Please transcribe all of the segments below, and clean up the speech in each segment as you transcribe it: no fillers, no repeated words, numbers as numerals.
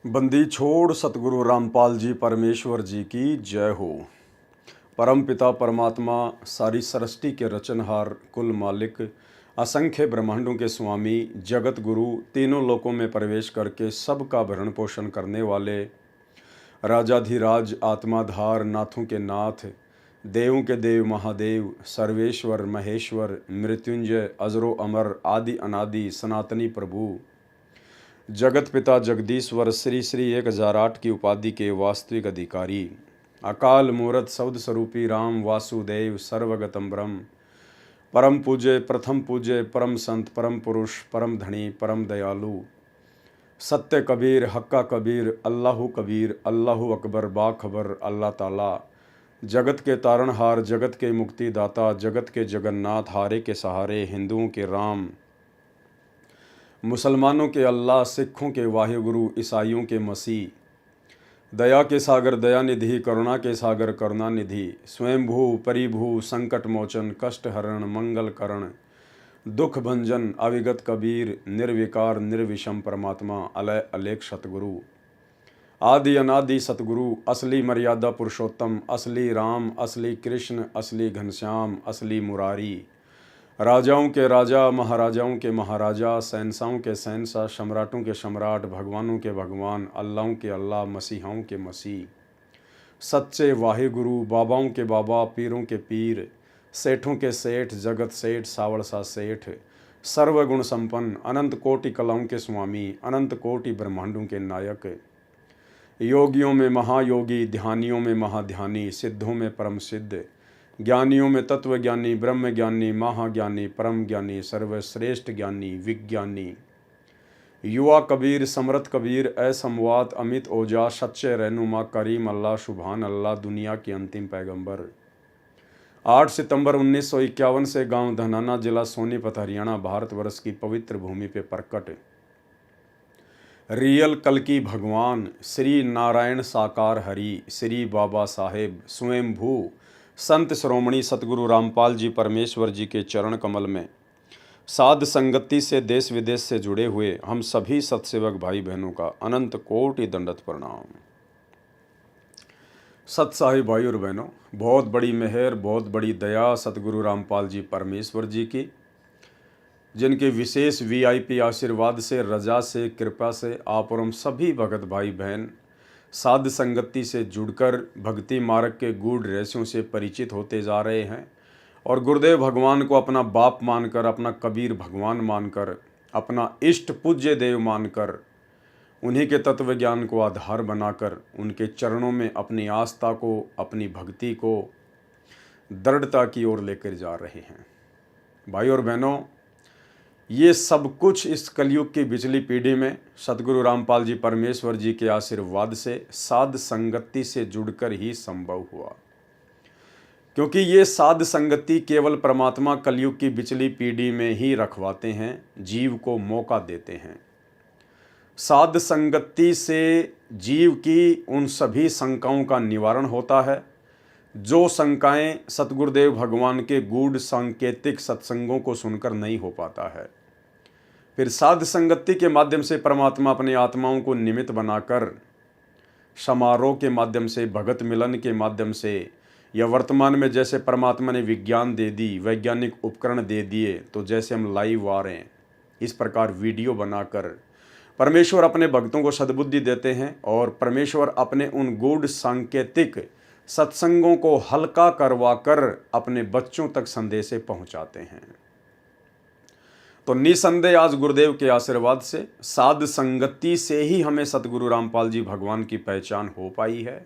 बंदी छोड़ सतगुरु रामपाल जी परमेश्वर जी की जय हो। परम पिता परमात्मा सारी सृष्टि के रचनहार कुल मालिक असंख्य ब्रह्मांडों के स्वामी जगत गुरु तीनों लोकों में प्रवेश करके सबका भरण पोषण करने वाले राजाधिराज आत्माधार नाथों के नाथ देवों के देव महादेव सर्वेश्वर महेश्वर मृत्युंजय अजरो अमर आदि अनादि सनातनी प्रभु जगत पिता जगदीश्वर श्री श्री 1008 की उपाधि के वास्तविक अधिकारी अकाल मूर्त शब्द स्वरूपी राम वासुदेव सर्वगतम ब्रह्म परम पूज्य प्रथम पूज्य परम संत परम पुरुष परम धनी परम दयालु सत्य कबीर हक्का कबीर अल्लाहु कबीर अल्लाहु अकबर बाखबर अल्लाह ताला जगत के तारणहार जगत के मुक्तिदाता जगत के जगन्नाथ हारे के सहारे हिंदुओं के राम मुसलमानों के अल्लाह सिखों के वाहिगुरु ईसाइयों के मसीह दया के सागर दयानिधि करुणा के सागर करुणानिधि स्वयंभू परिभू संकट मोचन कष्ट हरण मंगल करण दुख भंजन अविगत कबीर निर्विकार निर्विषम परमात्मा अलय अलेख सतगुरु आदि अनादि सतगुरु असली मर्यादा पुरुषोत्तम असली राम असली कृष्ण असली घनश्याम असली मुरारी राजाओं के राजा महाराजाओं के महाराजा शहंशाहों के शहंशाह सम्राटों के सम्राट भगवानों के भगवान अल्लाहों के अल्लाह मसीहाओं के मसीह सच्चे वाहिगुरु बाबाओं के बाबा पीरों के पीर सेठों के सेठ जगत सेठ सावड़सा सेठ सर्वगुण संपन्न अनंत कोटि कलाओं के स्वामी अनंत कोटि ब्रह्मांडों के नायक योगियों में महायोगी ध्यानियों में महाध्यानी सिद्धों में परम सिद्ध ज्ञानियों में तत्वज्ञानी ब्रह्म ज्ञानी महाज्ञानी परम ज्ञानी सर्वश्रेष्ठ ज्ञानी विज्ञानी युवा कबीर समरथ कबीर असमवात अमित ओजा सच्चे रहनुमा करीम अल्लाह सुभान अल्लाह दुनिया के अंतिम पैगंबर 8 सितंबर 1951 से गांव धनाना जिला सोनीपत हरियाणा भारतवर्ष की पवित्र भूमि पे प्रकट रियल कल्कि भगवान श्री नारायण साकार हरि श्री बाबा साहेब स्वयंभू संत श्रोमणी सतगुरु रामपाल जी परमेश्वर जी के चरण कमल में साध संगति से देश विदेश से जुड़े हुए हम सभी सत्सेवक भाई बहनों का अनंत कोटि दंडवत प्रणाम। सत्साही भाई और बहनों, बहुत बड़ी मेहर बहुत बड़ी दया सतगुरु रामपाल जी परमेश्वर जी की, जिनके विशेष वीआईपी आशीर्वाद से रजा से कृपा से आप और हम सभी भगत भाई बहन साध संगति से जुड़कर भक्ति मार्ग के गूढ़ रहस्यों से परिचित होते जा रहे हैं और गुरुदेव भगवान को अपना बाप मानकर अपना कबीर भगवान मानकर अपना इष्ट पूज्य देव मानकर उन्हीं के तत्व ज्ञान को आधार बनाकर उनके चरणों में अपनी आस्था को अपनी भक्ति को दृढ़ता की ओर लेकर जा रहे हैं। भाई और बहनों, ये सब कुछ इस कलयुग की बिचली पीढ़ी में सतगुरु रामपाल जी परमेश्वर जी के आशीर्वाद से साध संगति से जुड़कर ही संभव हुआ, क्योंकि ये साध संगति केवल परमात्मा कलयुग की बिचली पीढ़ी में ही रखवाते हैं, जीव को मौका देते हैं। साध संगति से जीव की उन सभी शंकाओं का निवारण होता है जो शंकाएं सतगुरुदेव भगवान के गूढ़ सांकेतिक सत्संगों को सुनकर नहीं हो पाता है। फिर साध संगति के माध्यम से परमात्मा अपनी आत्माओं को निमित्त बनाकर समारोह के माध्यम से भगत मिलन के माध्यम से या वर्तमान में जैसे परमात्मा ने विज्ञान दे दी वैज्ञानिक उपकरण दे दिए, तो जैसे हम लाइव आ रहे हैं इस प्रकार वीडियो बनाकर परमेश्वर अपने भक्तों को सद्बुद्धि देते हैं और परमेश्वर अपने उन गूढ़ सांकेतिक सत्संगों को हल्का करवाकर अपने बच्चों तक संदेशे पहुंचाते हैं। तो निसंदेह आज गुरुदेव के आशीर्वाद से साध संगति से ही हमें सतगुरु रामपाल जी भगवान की पहचान हो पाई है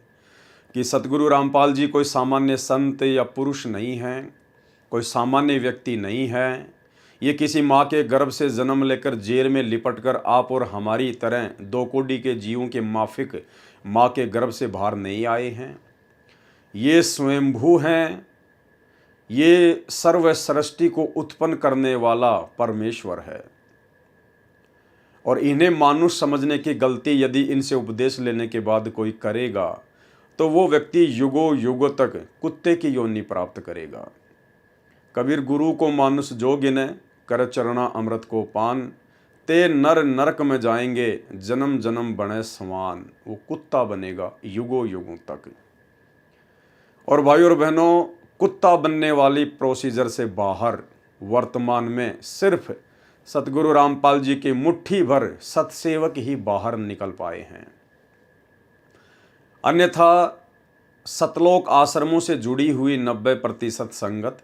कि सतगुरु रामपाल जी कोई सामान्य संत या पुरुष नहीं हैं, कोई सामान्य व्यक्ति नहीं है। ये किसी माँ के गर्भ से जन्म लेकर जेल में लिपटकर आप और हमारी तरह 2 कोटि के जीवों के माफिक माँ के गर्भ से बाहर नहीं आए हैं। ये स्वयंभू हैं, ये सर्व सृष्टि को उत्पन्न करने वाला परमेश्वर है। और इन्हें मानुष समझने की गलती यदि इनसे उपदेश लेने के बाद कोई करेगा तो वो व्यक्ति युगों युगों तक कुत्ते की योनि प्राप्त करेगा। कबीर गुरु को मानुष जो गिने कर चरणा अमृत को पान ते नर नरक में जाएंगे, जन्म जन्म बने समान। वो कुत्ता बनेगा युगों युगों तक। और भाई और बहनों, कुत्ता बनने वाली प्रोसीजर से बाहर वर्तमान में सिर्फ सतगुरु रामपाल जी के मुट्ठी भर सतसेवक ही बाहर निकल पाए हैं। अन्यथा सतलोक आश्रमों से जुड़ी हुई 90% संगत,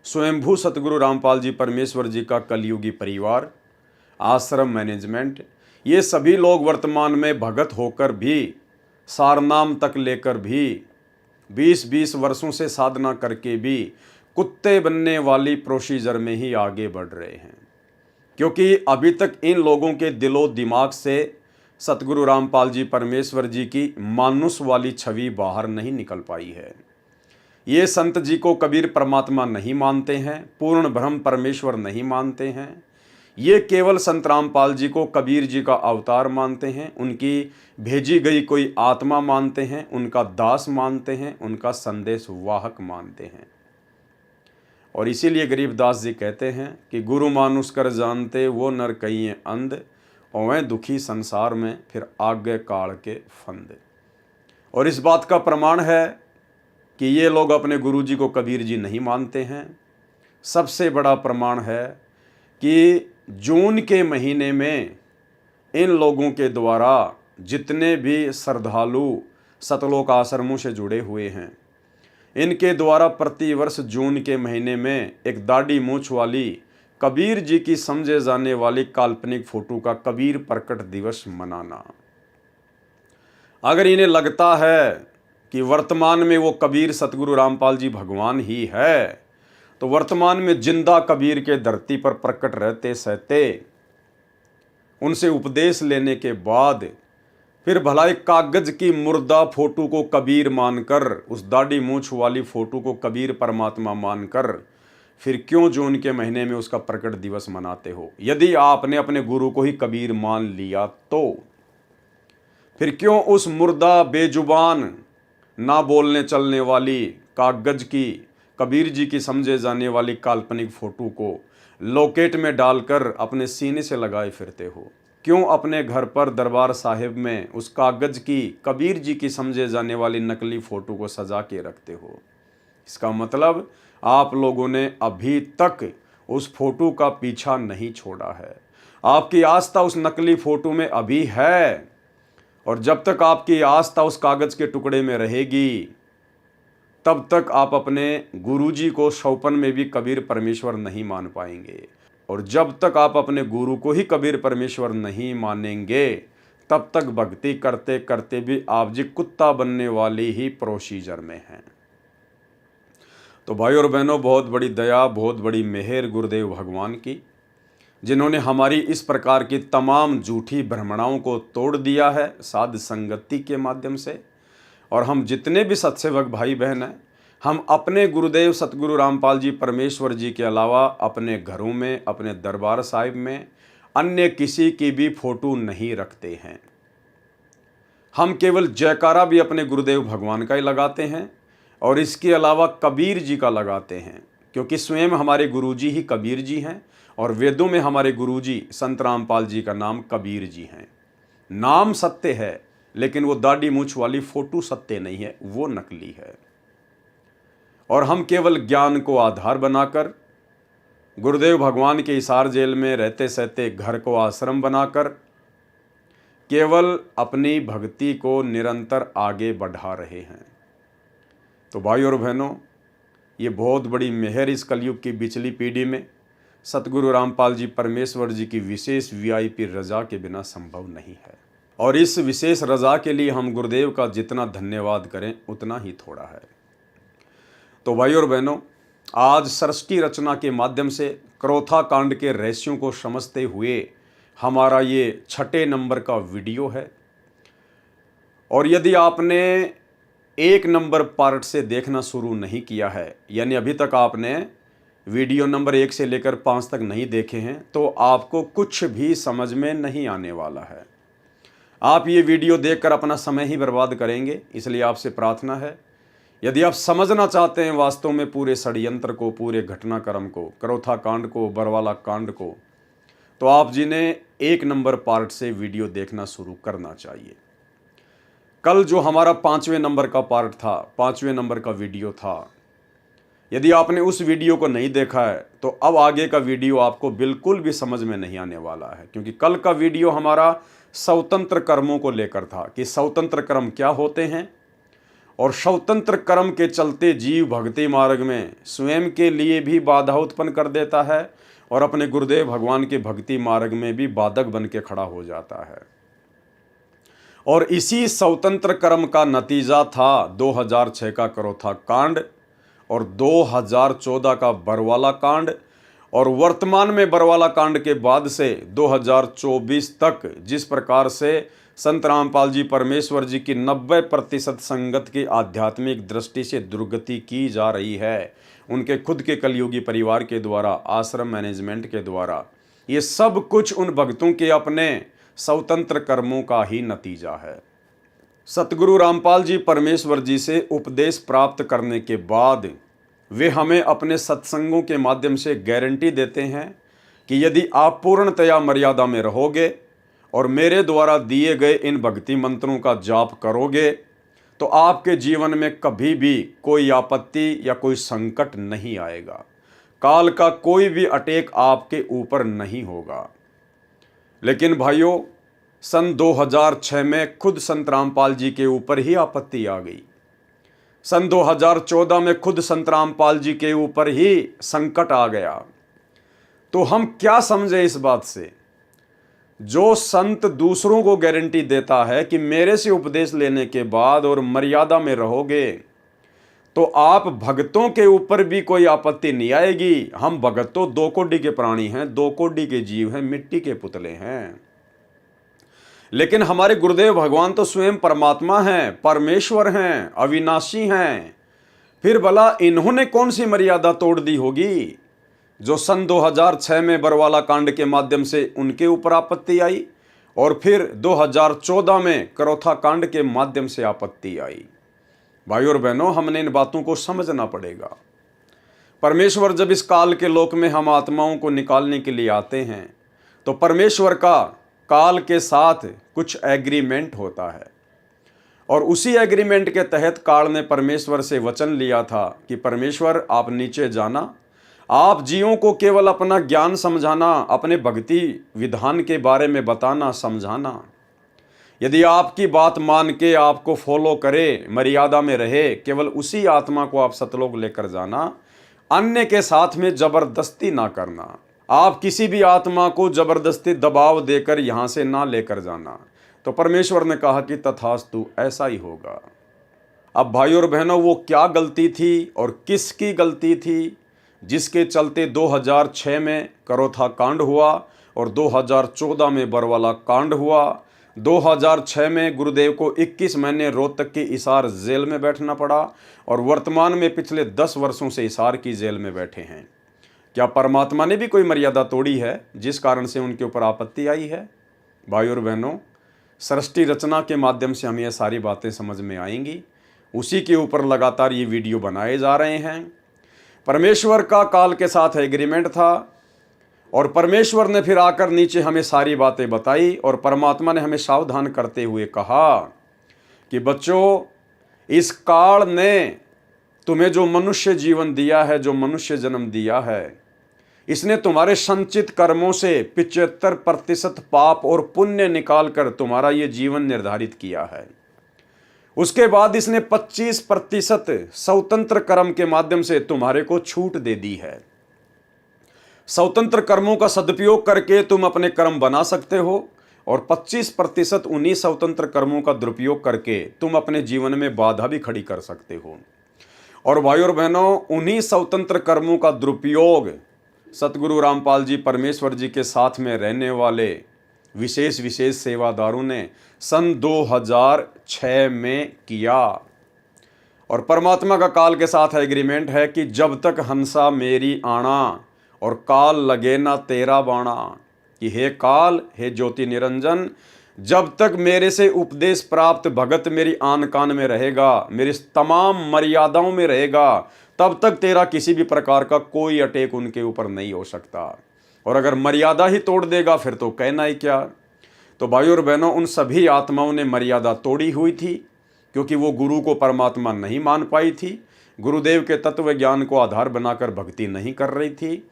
स्वयंभू सतगुरु रामपाल जी परमेश्वर जी का कलयुगी परिवार, आश्रम मैनेजमेंट, ये सभी लोग वर्तमान में भगत होकर भी, सारनाम तक लेकर भी, 20-20 वर्षों से साधना करके भी कुत्ते बनने वाली प्रोसीजर में ही आगे बढ़ रहे हैं। क्योंकि अभी तक इन लोगों के दिलो दिमाग से सतगुरु रामपाल जी परमेश्वर जी की मानुष वाली छवि बाहर नहीं निकल पाई है। ये संत जी को कबीर परमात्मा नहीं मानते हैं, पूर्ण ब्रह्म परमेश्वर नहीं मानते हैं। ये केवल संत रामपाल जी को कबीर जी का अवतार मानते हैं, उनकी भेजी गई कोई आत्मा मानते हैं, उनका दास मानते हैं, उनका संदेश वाहक मानते हैं। और इसीलिए गरीबदास जी कहते हैं कि गुरु मानुष कर जानते वो नर कहिए अंध, और वह दुखी संसार में फिर आगे काल के फंद। और इस बात का प्रमाण है कि ये लोग अपने गुरु जी को कबीर जी नहीं मानते हैं। सबसे बड़ा प्रमाण है कि जून के महीने में इन लोगों के द्वारा जितने भी श्रद्धालु सतलोक आश्रमों से जुड़े हुए हैं, इनके द्वारा प्रतिवर्ष जून के महीने में एक दाढ़ी मूंछ वाली कबीर जी की समझे जाने वाली काल्पनिक फोटो का कबीर प्रकट दिवस मनाना। अगर इन्हें लगता है कि वर्तमान में वो कबीर सतगुरु रामपाल जी भगवान ही है, तो वर्तमान में जिंदा कबीर के धरती पर प्रकट रहते सहते उनसे उपदेश लेने के बाद फिर भला एक कागज की मुर्दा फोटो को कबीर मानकर, उस दाढ़ी मूंछ वाली फोटो को कबीर परमात्मा मानकर, फिर क्यों जून के महीने में उसका प्रकट दिवस मनाते हो? यदि आपने अपने गुरु को ही कबीर मान लिया तो फिर क्यों उस मुर्दा बेजुबान ना बोलने चलने वाली कागज की कबीर जी की समझे जाने वाली काल्पनिक फोटो को लॉकेट में डालकर अपने सीने से लगाए फिरते हो? क्यों अपने घर पर दरबार साहिब में उस कागज की कबीर जी की समझे जाने वाली नकली फोटो को सजा के रखते हो? इसका मतलब आप लोगों ने अभी तक उस फोटो का पीछा नहीं छोड़ा है। आपकी आस्था उस नकली फोटो में अभी है, और जब तक आपकी आस्था उस कागज के टुकड़े में रहेगी, तब तक आप अपने गुरुजी को सौपन में भी कबीर परमेश्वर नहीं मान पाएंगे। और जब तक आप अपने गुरु को ही कबीर परमेश्वर नहीं मानेंगे, तब तक भक्ति करते करते भी आप जी कुत्ता बनने वाली ही प्रोसीजर में हैं। तो भाई और बहनों, बहुत बड़ी दया, बहुत बड़ी मेहर गुरुदेव भगवान की, जिन्होंने हमारी इस प्रकार की तमाम झूठी भ्रमणाओं को तोड़ दिया है साध संगति के माध्यम से। और हम जितने भी सत्सेवक भाई बहन हैं, हम अपने गुरुदेव सतगुरु रामपाल जी परमेश्वर जी के अलावा अपने घरों में, अपने दरबार साहिब में अन्य किसी की भी फोटो नहीं रखते हैं। हम केवल जयकारा भी अपने गुरुदेव भगवान का ही लगाते हैं, और इसके अलावा कबीर जी का लगाते हैं, क्योंकि स्वयं हमारे गुरुजी ही कबीर जी हैं, और वेदों में हमारे गुरुजी संत रामपाल जी का नाम कबीर जी हैं। नाम सत्य है, लेकिन वो दाढ़ी मूंछ वाली फोटो सत्य नहीं है, वो नकली है। और हम केवल ज्ञान को आधार बनाकर, गुरुदेव भगवान के हिसार जेल में रहते सहते घर को आश्रम बनाकर केवल अपनी भक्ति को निरंतर आगे बढ़ा रहे हैं। तो भाई और बहनों, ये बहुत बड़ी मेहर इस कलयुग की बिचली पीढ़ी में सतगुरु रामपाल जी परमेश्वर जी की विशेष वीआईपी रजा के बिना संभव नहीं है। और इस विशेष रजा के लिए हम गुरुदेव का जितना धन्यवाद करें उतना ही थोड़ा है। तो भाई और बहनों, आज सृष्टि रचना के माध्यम से क्रोथा कांड के रहस्यों को समझते हुए हमारा ये 6 नंबर का वीडियो है। और यदि आपने 1 नंबर पार्ट से देखना शुरू नहीं किया है, यानी अभी तक आपने वीडियो नंबर 1 से लेकर 5 तक नहीं देखे हैं, तो आपको कुछ भी समझ में नहीं आने वाला है। आप ये वीडियो देखकर अपना समय ही बर्बाद करेंगे। इसलिए आपसे प्रार्थना है, यदि आप समझना चाहते हैं वास्तव में पूरे षड्यंत्र को, पूरे घटनाक्रम को, क्रोथा कांड को, बरवाला कांड को, तो आप जी ने 1 नंबर पार्ट से वीडियो देखना शुरू करना चाहिए। कल जो हमारा 5वें नंबर का पार्ट था, 5वें नंबर का वीडियो था, यदि आपने उस वीडियो को नहीं देखा है तो अब आगे का वीडियो आपको बिल्कुल भी समझ में नहीं आने वाला है, क्योंकि कल का वीडियो हमारा स्वतंत्र कर्मों को लेकर था कि स्वतंत्र कर्म क्या होते हैं और स्वतंत्र कर्म के चलते जीव भक्ति मार्ग में स्वयं के लिए भी बाधा उत्पन्न कर देता है और अपने गुरुदेव भगवान के भक्ति मार्ग में भी बाधक बन के खड़ा हो जाता है। और इसी स्वतंत्र कर्म का नतीजा था 2006 का करोथा कांड और 2014 का बरवाला कांड, और वर्तमान में बरवाला कांड के बाद से 2024 तक जिस प्रकार से संत रामपाल जी परमेश्वर जी की 90% संगत की आध्यात्मिक दृष्टि से दुर्गति की जा रही है, उनके खुद के कलयुगी परिवार के द्वारा, आश्रम मैनेजमेंट के द्वारा, ये सब कुछ उन भक्तों के अपने स्वतंत्र कर्मों का ही नतीजा है। सतगुरु रामपाल जी परमेश्वर जी से उपदेश प्राप्त करने के बाद वे हमें अपने सत्संगों के माध्यम से गारंटी देते हैं कि यदि आप पूर्णतया मर्यादा में रहोगे और मेरे द्वारा दिए गए इन भक्ति मंत्रों का जाप करोगे तो आपके जीवन में कभी भी कोई आपत्ति या कोई संकट नहीं आएगा, काल का कोई भी अटैक आपके ऊपर नहीं होगा। लेकिन भाइयों, सन 2006 में खुद संत रामपाल जी के ऊपर ही आपत्ति आ गई। सन 2014 में खुद संत रामपाल जी के ऊपर ही संकट आ गया। तो हम क्या समझे इस बात से? जो संत दूसरों को गारंटी देता है कि मेरे से उपदेश लेने के बाद और मर्यादा में रहोगे तो आप भक्तों के ऊपर भी कोई आपत्ति नहीं आएगी। हम भगत तो 2 कोटि के प्राणी हैं, 2 कोटि के जीव हैं, मिट्टी के पुतले हैं। लेकिन हमारे गुरुदेव भगवान तो स्वयं परमात्मा हैं, परमेश्वर हैं, अविनाशी हैं। फिर भला इन्होंने कौन सी मर्यादा तोड़ दी होगी जो सन 2006 में बरवाला कांड के माध्यम से उनके ऊपर आपत्ति आई और फिर 2014 में करोथा कांड के माध्यम से आपत्ति आई। भाई और बहनों, हमने इन बातों को समझना पड़ेगा। परमेश्वर जब इस काल के लोक में हम आत्माओं को निकालने के लिए आते हैं तो परमेश्वर का काल के साथ कुछ एग्रीमेंट होता है, और उसी एग्रीमेंट के तहत काल ने परमेश्वर से वचन लिया था कि परमेश्वर आप नीचे जाना, आप जीवों को केवल अपना ज्ञान समझाना, अपने भक्ति विधान के बारे में बताना, समझाना। यदि आपकी बात मान के आपको फॉलो करे, मर्यादा में रहे, केवल उसी आत्मा को आप सतलोक लेकर जाना, अन्य के साथ में जबरदस्ती ना करना। आप किसी भी आत्मा को जबरदस्ती दबाव देकर यहां से ना लेकर जाना। तो परमेश्वर ने कहा कि तथास्तु, ऐसा ही होगा। अब भाई और बहनों, वो क्या गलती थी और किसकी गलती थी जिसके चलते 2006 में करोथा कांड हुआ और 2014 में बरवाला कांड हुआ। 2006 में गुरुदेव को 21 महीने रोहतक की हिसार जेल में बैठना पड़ा और वर्तमान में पिछले 10 वर्षों से हिसार की जेल में बैठे हैं। क्या परमात्मा ने भी कोई मर्यादा तोड़ी है जिस कारण से उनके ऊपर आपत्ति आई है? भाई और बहनों, सृष्टि रचना के माध्यम से हमें ये सारी बातें समझ में आएंगी। उसी के ऊपर लगातार ये वीडियो बनाए जा रहे हैं। परमेश्वर का काल के साथ एग्रीमेंट था और परमेश्वर ने फिर आकर नीचे हमें सारी बातें बताई और परमात्मा ने हमें सावधान करते हुए कहा कि बच्चों, इस काल ने तुम्हें जो मनुष्य जीवन दिया है, जो मनुष्य जन्म दिया है, इसने तुम्हारे संचित कर्मों से 75% पाप और पुण्य निकालकर तुम्हारा ये जीवन निर्धारित किया है। उसके बाद इसने 25% स्वतंत्र कर्म के माध्यम से तुम्हारे को छूट दे दी है। स्वतंत्र कर्मों का सदुपयोग करके तुम अपने कर्म बना सकते हो और 25% उन्हीं स्वतंत्र कर्मों का दुरुपयोग करके तुम अपने जीवन में बाधा भी खड़ी कर सकते हो। और भाई और बहनों, उन्हीं स्वतंत्र कर्मों का दुरुपयोग सतगुरु रामपाल जी परमेश्वर जी के साथ में रहने वाले विशेष सेवादारों ने सन 2006 में किया। और परमात्मा का काल के साथ एग्रीमेंट है कि जब तक हंसा मेरी आना और काल लगे ना तेरा बाणा, कि हे काल, हे ज्योति निरंजन, जब तक मेरे से उपदेश प्राप्त भगत मेरी आन कान में रहेगा, मेरी तमाम मर्यादाओं में रहेगा, तब तक तेरा किसी भी प्रकार का कोई अटैक उनके ऊपर नहीं हो सकता। और अगर मर्यादा ही तोड़ देगा फिर तो कहना ही क्या। तो भाइयों और बहनों, उन सभी आत्माओं ने मर्यादा तोड़ी हुई थी, क्योंकि वो गुरु को परमात्मा नहीं मान पाई थी, गुरुदेव के तत्व ज्ञान को आधार बनाकर भक्ति नहीं कर रही थी,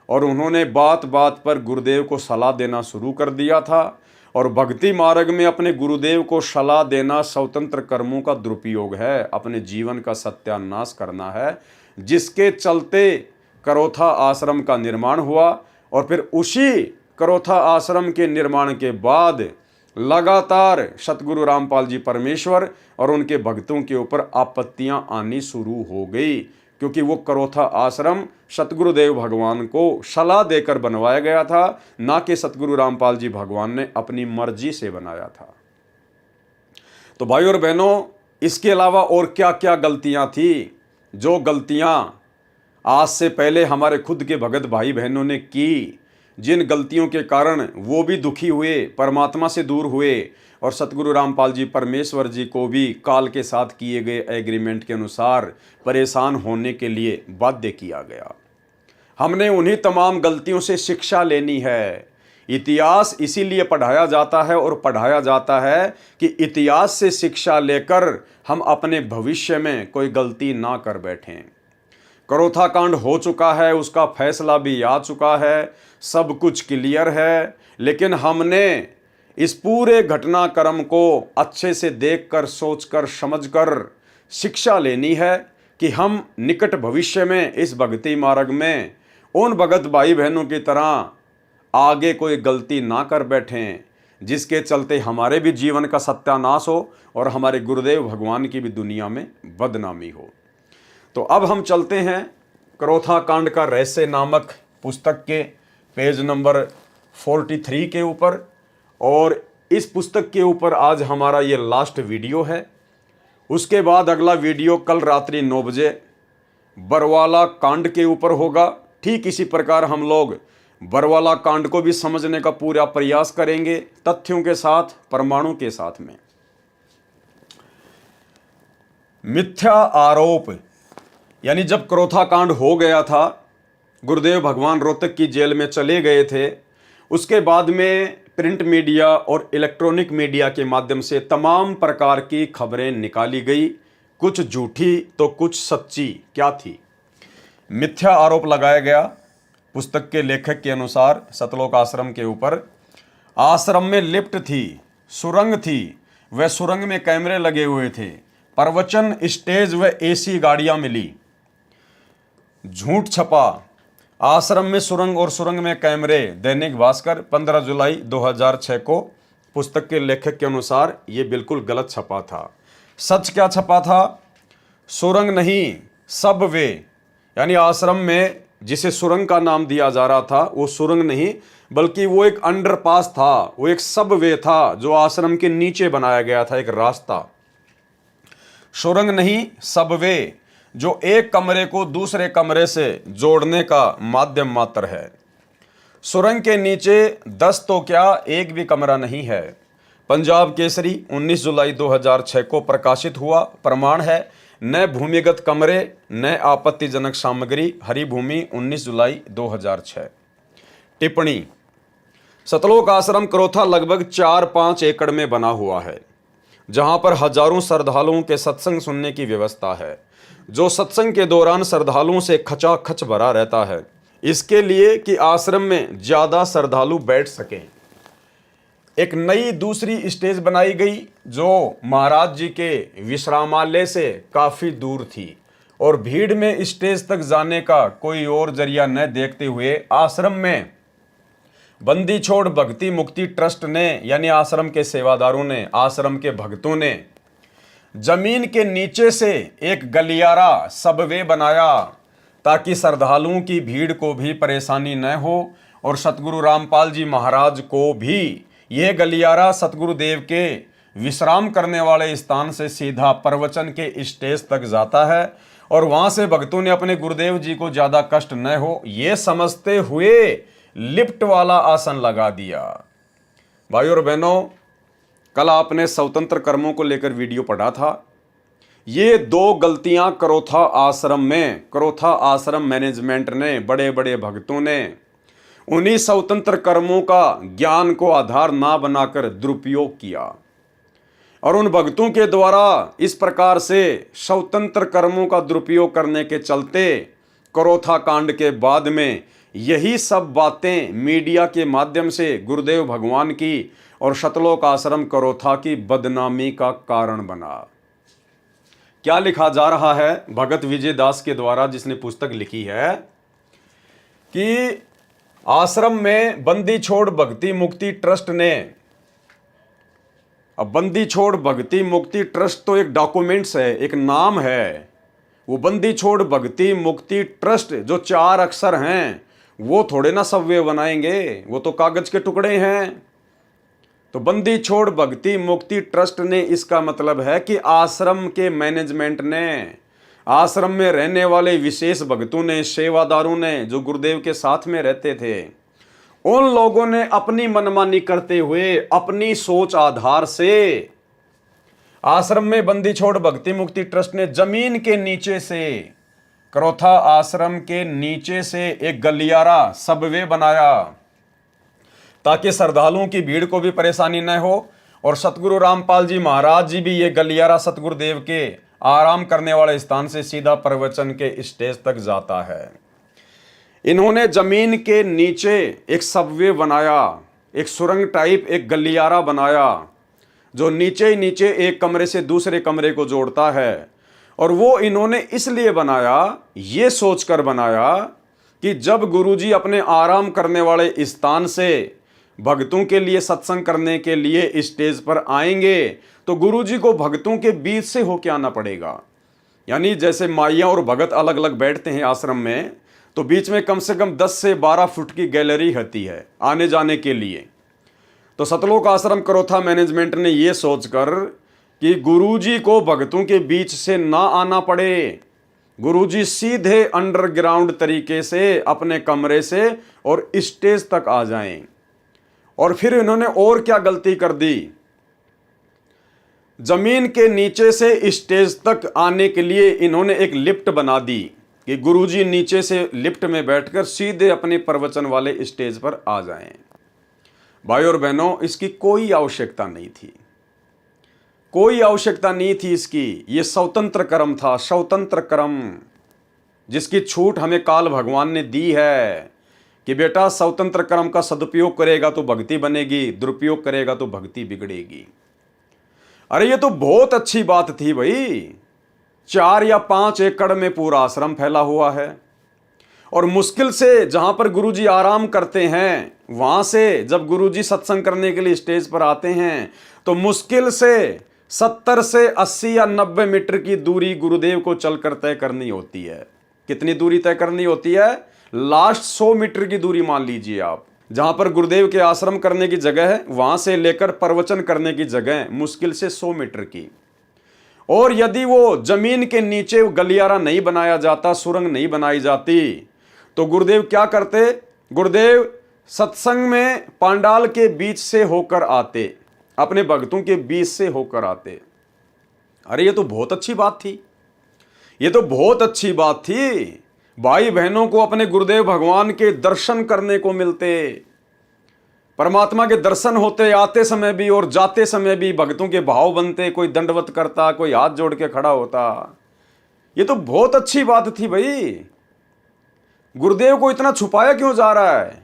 और उन्होंने बात बात पर गुरुदेव को सलाह देना शुरू कर दिया था। और भक्ति मार्ग में अपने गुरुदेव को सलाह देना स्वतंत्र कर्मों का दुरुपयोग है, अपने जीवन का सत्यानाश करना है, जिसके चलते करोथा आश्रम का निर्माण हुआ। और फिर उसी करोथा आश्रम के निर्माण के बाद लगातार सतगुरु रामपाल जी परमेश्वर और उनके भक्तों के ऊपर आपत्तियां आनी शुरू हो गई, क्योंकि वो करोथा आश्रम सतगुरुदेव भगवान को सलाह देकर बनवाया गया था, ना कि सतगुरु रामपाल जी भगवान ने अपनी मर्जी से बनाया था। तो भाइयों और बहनों, इसके अलावा और क्या क्या गलतियां थी, जो गलतियां आज से पहले हमारे खुद के भगत भाई बहनों ने की, जिन गलतियों के कारण वो भी दुखी हुए, परमात्मा से दूर हुए, और सतगुरु रामपाल जी परमेश्वर जी को भी काल के साथ किए गए एग्रीमेंट के अनुसार परेशान होने के लिए बाध्य किया गया। हमने उन्हीं तमाम गलतियों से शिक्षा लेनी है। इतिहास इसीलिए पढ़ाया जाता है और पढ़ाया जाता है कि इतिहास से शिक्षा लेकर हम अपने भविष्य में कोई गलती ना कर बैठें। करोथा कांड हो चुका है, उसका फैसला भी आ चुका है, सब कुछ क्लियर है, लेकिन हमने इस पूरे घटनाक्रम को अच्छे से देखकर, सोचकर, समझकर शिक्षा लेनी है कि हम निकट भविष्य में इस भक्ति मार्ग में उन भगत भाई बहनों की तरह आगे कोई गलती ना कर बैठें, जिसके चलते हमारे भी जीवन का सत्यानाश हो और हमारे गुरुदेव भगवान की भी दुनिया में बदनामी हो। तो अब हम चलते हैं करोथा कांड का रहस्य नामक पुस्तक के पेज नंबर 43 के ऊपर, और इस पुस्तक के ऊपर आज हमारा ये लास्ट वीडियो है। उसके बाद अगला वीडियो कल रात्रि 9 बजे बरवाला कांड के ऊपर होगा। ठीक इसी प्रकार हम लोग बरवाला कांड को भी समझने का पूरा प्रयास करेंगे, तथ्यों के साथ, प्रमाणों के साथ में। मिथ्या आरोप, यानी जब करोथा कांड हो गया था, गुरुदेव भगवान रोहतक की जेल में चले गए थे, उसके बाद में प्रिंट मीडिया और इलेक्ट्रॉनिक मीडिया के माध्यम से तमाम प्रकार की खबरें निकाली गई, कुछ झूठी तो कुछ सच्ची। क्या थी? मिथ्या आरोप लगाया गया पुस्तक के लेखक के अनुसार सतलोक आश्रम के ऊपर। आश्रम में लिफ्ट थी, सुरंग थी, वह सुरंग में कैमरे लगे हुए थे, प्रवचन स्टेज व एसी गाड़ियां मिली। झूठ छपा, आश्रम में सुरंग और सुरंग में कैमरे। दैनिक भास्कर 15 जुलाई 2006 को पुस्तक के लेखक के अनुसार ये बिल्कुल गलत छपा था। सच क्या छपा था? सुरंग नहीं, सब वे, यानी आश्रम में जिसे सुरंग का नाम दिया जा रहा था, वो सुरंग नहीं बल्कि वो एक अंडरपास था, वो एक सब वे था जो आश्रम के नीचे बनाया गया था, एक रास्ता। सुरंग नहीं, सब वे, जो एक कमरे को दूसरे कमरे से जोड़ने का माध्यम मात्र है। सुरंग के नीचे 10 तो क्या, एक भी कमरा नहीं है। पंजाब केसरी 19 जुलाई 2006 को प्रकाशित हुआ। प्रमाण है, न भूमिगत कमरे न आपत्तिजनक सामग्री, हरी भूमि 19 जुलाई 2006। टिप्पणी, सतलोक आश्रम करोथा लगभग 4-5 एकड़ में बना हुआ है, जहां पर हजारों श्रद्धालुओं के सत्संग सुनने की व्यवस्था है, जो सत्संग के दौरान श्रद्धालुओं से खचाखच भरा रहता है, इसके लिए कि आश्रम में ज्यादा श्रद्धालु बैठ सकें। एक नई दूसरी स्टेज बनाई गई जो महाराज जी के विश्रामालय से काफी दूर थी, और भीड़ में स्टेज तक जाने का कोई और जरिया न देखते हुए आश्रम में बंदी छोड़ भक्ति मुक्ति ट्रस्ट ने, यानी आश्रम के सेवादारों ने, आश्रम के भक्तों ने जमीन के नीचे से एक गलियारा सबवे बनाया, ताकि श्रद्धालुओं की भीड़ को भी परेशानी न हो, और सतगुरु रामपाल जी महाराज को भी यह गलियारा सतगुरुदेव के विश्राम करने वाले स्थान से सीधा प्रवचन के स्टेज तक जाता है, और वहां से भक्तों ने अपने गुरुदेव जी को ज्यादा कष्ट न हो ये समझते हुए लिफ्ट वाला आसन लगा दिया। भाइयों और बहनों, कल आपने स्वतंत्र कर्मों को लेकर वीडियो पढ़ा था। ये 2 गलतियां करोथा आश्रम मैनेजमेंट ने, बड़े बड़े भक्तों ने, उन्हीं स्वतंत्र कर्मों का ज्ञान को आधार ना बनाकर दुरुपयोग किया और उन भक्तों के द्वारा इस प्रकार से स्वतंत्र कर्मों का दुरुपयोग करने के चलते करोथा कांड के बाद में यही सब बातें मीडिया के माध्यम से गुरुदेव भगवान की और सतलोक आश्रम करोथा की बदनामी का कारण बना। क्या लिखा जा रहा है भगत विजय दास के द्वारा, जिसने पुस्तक लिखी है कि आश्रम में बंदी छोड़ भक्ति मुक्ति ट्रस्ट ने, अब बंदी छोड़ भक्ति मुक्ति ट्रस्ट तो एक डॉक्यूमेंट्स है, एक नाम है। वो बंदी छोड़ भक्ति मुक्ति ट्रस्ट जो 4 अक्षर हैं वो थोड़े ना सव्य बनाएंगे, वो तो कागज के टुकड़े हैं। तो बंदी छोड़ भक्ति मुक्ति ट्रस्ट ने, इसका मतलब है कि आश्रम के मैनेजमेंट ने, आश्रम में रहने वाले विशेष भक्तों ने, सेवादारों ने, जो गुरुदेव के साथ में रहते थे, उन लोगों ने अपनी मनमानी करते हुए अपनी सोच आधार से आश्रम में बंदी छोड़ भक्ति मुक्ति ट्रस्ट ने जमीन के नीचे से, करोथा आश्रम के नीचे से एक गलियारा सबवे बनाया ताकि श्रद्धालुओं की भीड़ को भी परेशानी न हो। और सतगुरु रामपाल जी महाराज जी भी ये गलियारा सतगुरुदेव के आराम करने वाले स्थान से सीधा प्रवचन के स्टेज तक जाता है। इन्होंने जमीन के नीचे एक सबवे बनाया, एक सुरंग टाइप एक गलियारा बनाया जो नीचे ही नीचे एक कमरे से दूसरे कमरे को जोड़ता है। और वो इन्होंने इसलिए बनाया, ये सोचकर बनाया कि जब गुरुजी अपने आराम करने वाले स्थान से भक्तों के लिए सत्संग करने के लिए स्टेज पर आएंगे तो गुरुजी को भक्तों के बीच से होके आना पड़ेगा। यानी जैसे माइयाँ और भगत अलग अलग बैठते हैं आश्रम में, तो बीच में कम से कम 10 से 12 फुट की गैलरी होती है आने जाने के लिए। तो सतलोक आश्रम करोथा मैनेजमेंट ने यह सोचकर कि गुरुजी को भक्तों के बीच से ना आना पड़े, गुरुजी सीधे अंडरग्राउंड तरीके से अपने कमरे से और स्टेज तक आ जाएं। और फिर इन्होंने और क्या गलती कर दी, जमीन के नीचे से स्टेज तक आने के लिए इन्होंने एक लिफ्ट बना दी कि गुरुजी नीचे से लिफ्ट में बैठकर सीधे अपने प्रवचन वाले स्टेज पर आ जाएं। भाई और बहनों, इसकी कोई आवश्यकता नहीं थी, कोई आवश्यकता नहीं थी इसकी। ये स्वतंत्र कर्म था, स्वतंत्र कर्म, जिसकी छूट हमें काल भगवान ने दी है कि बेटा स्वतंत्र कर्म का सदुपयोग करेगा तो भक्ति बनेगी, दुरुपयोग करेगा तो भक्ति बिगड़ेगी। अरे ये तो बहुत अच्छी बात थी भाई, 4 या 5 एकड़ में पूरा आश्रम फैला हुआ है और मुश्किल से जहां पर गुरुजी आराम करते हैं वहां से जब गुरुजी सत्संग करने के लिए स्टेज पर आते हैं तो मुश्किल से 70 से 80 या 90 मीटर की दूरी गुरुदेव को चलकर तय करनी होती है। कितनी दूरी तय करनी होती है? लास्ट 100 मीटर की दूरी मान लीजिए आप, जहां पर गुरुदेव के आश्रम करने की जगह है वहां से लेकर प्रवचन करने की जगह मुश्किल से 100 मीटर की। और यदि वो जमीन के नीचे गलियारा नहीं बनाया जाता, सुरंग नहीं बनाई जाती, तो गुरुदेव क्या करते? गुरुदेव सत्संग में पांडाल के बीच से होकर आते, अपने भक्तों के बीच से होकर आते। अरे ये तो बहुत अच्छी बात थी, ये तो बहुत अच्छी बात थी। भाई बहनों को अपने गुरुदेव भगवान के दर्शन करने को मिलते, परमात्मा के दर्शन होते, आते समय भी और जाते समय भी भक्तों के भाव बनते, कोई दंडवत करता, कोई हाथ जोड़ के खड़ा होता। ये तो बहुत अच्छी बात थी भाई। गुरुदेव को इतना छुपाया क्यों जा रहा है?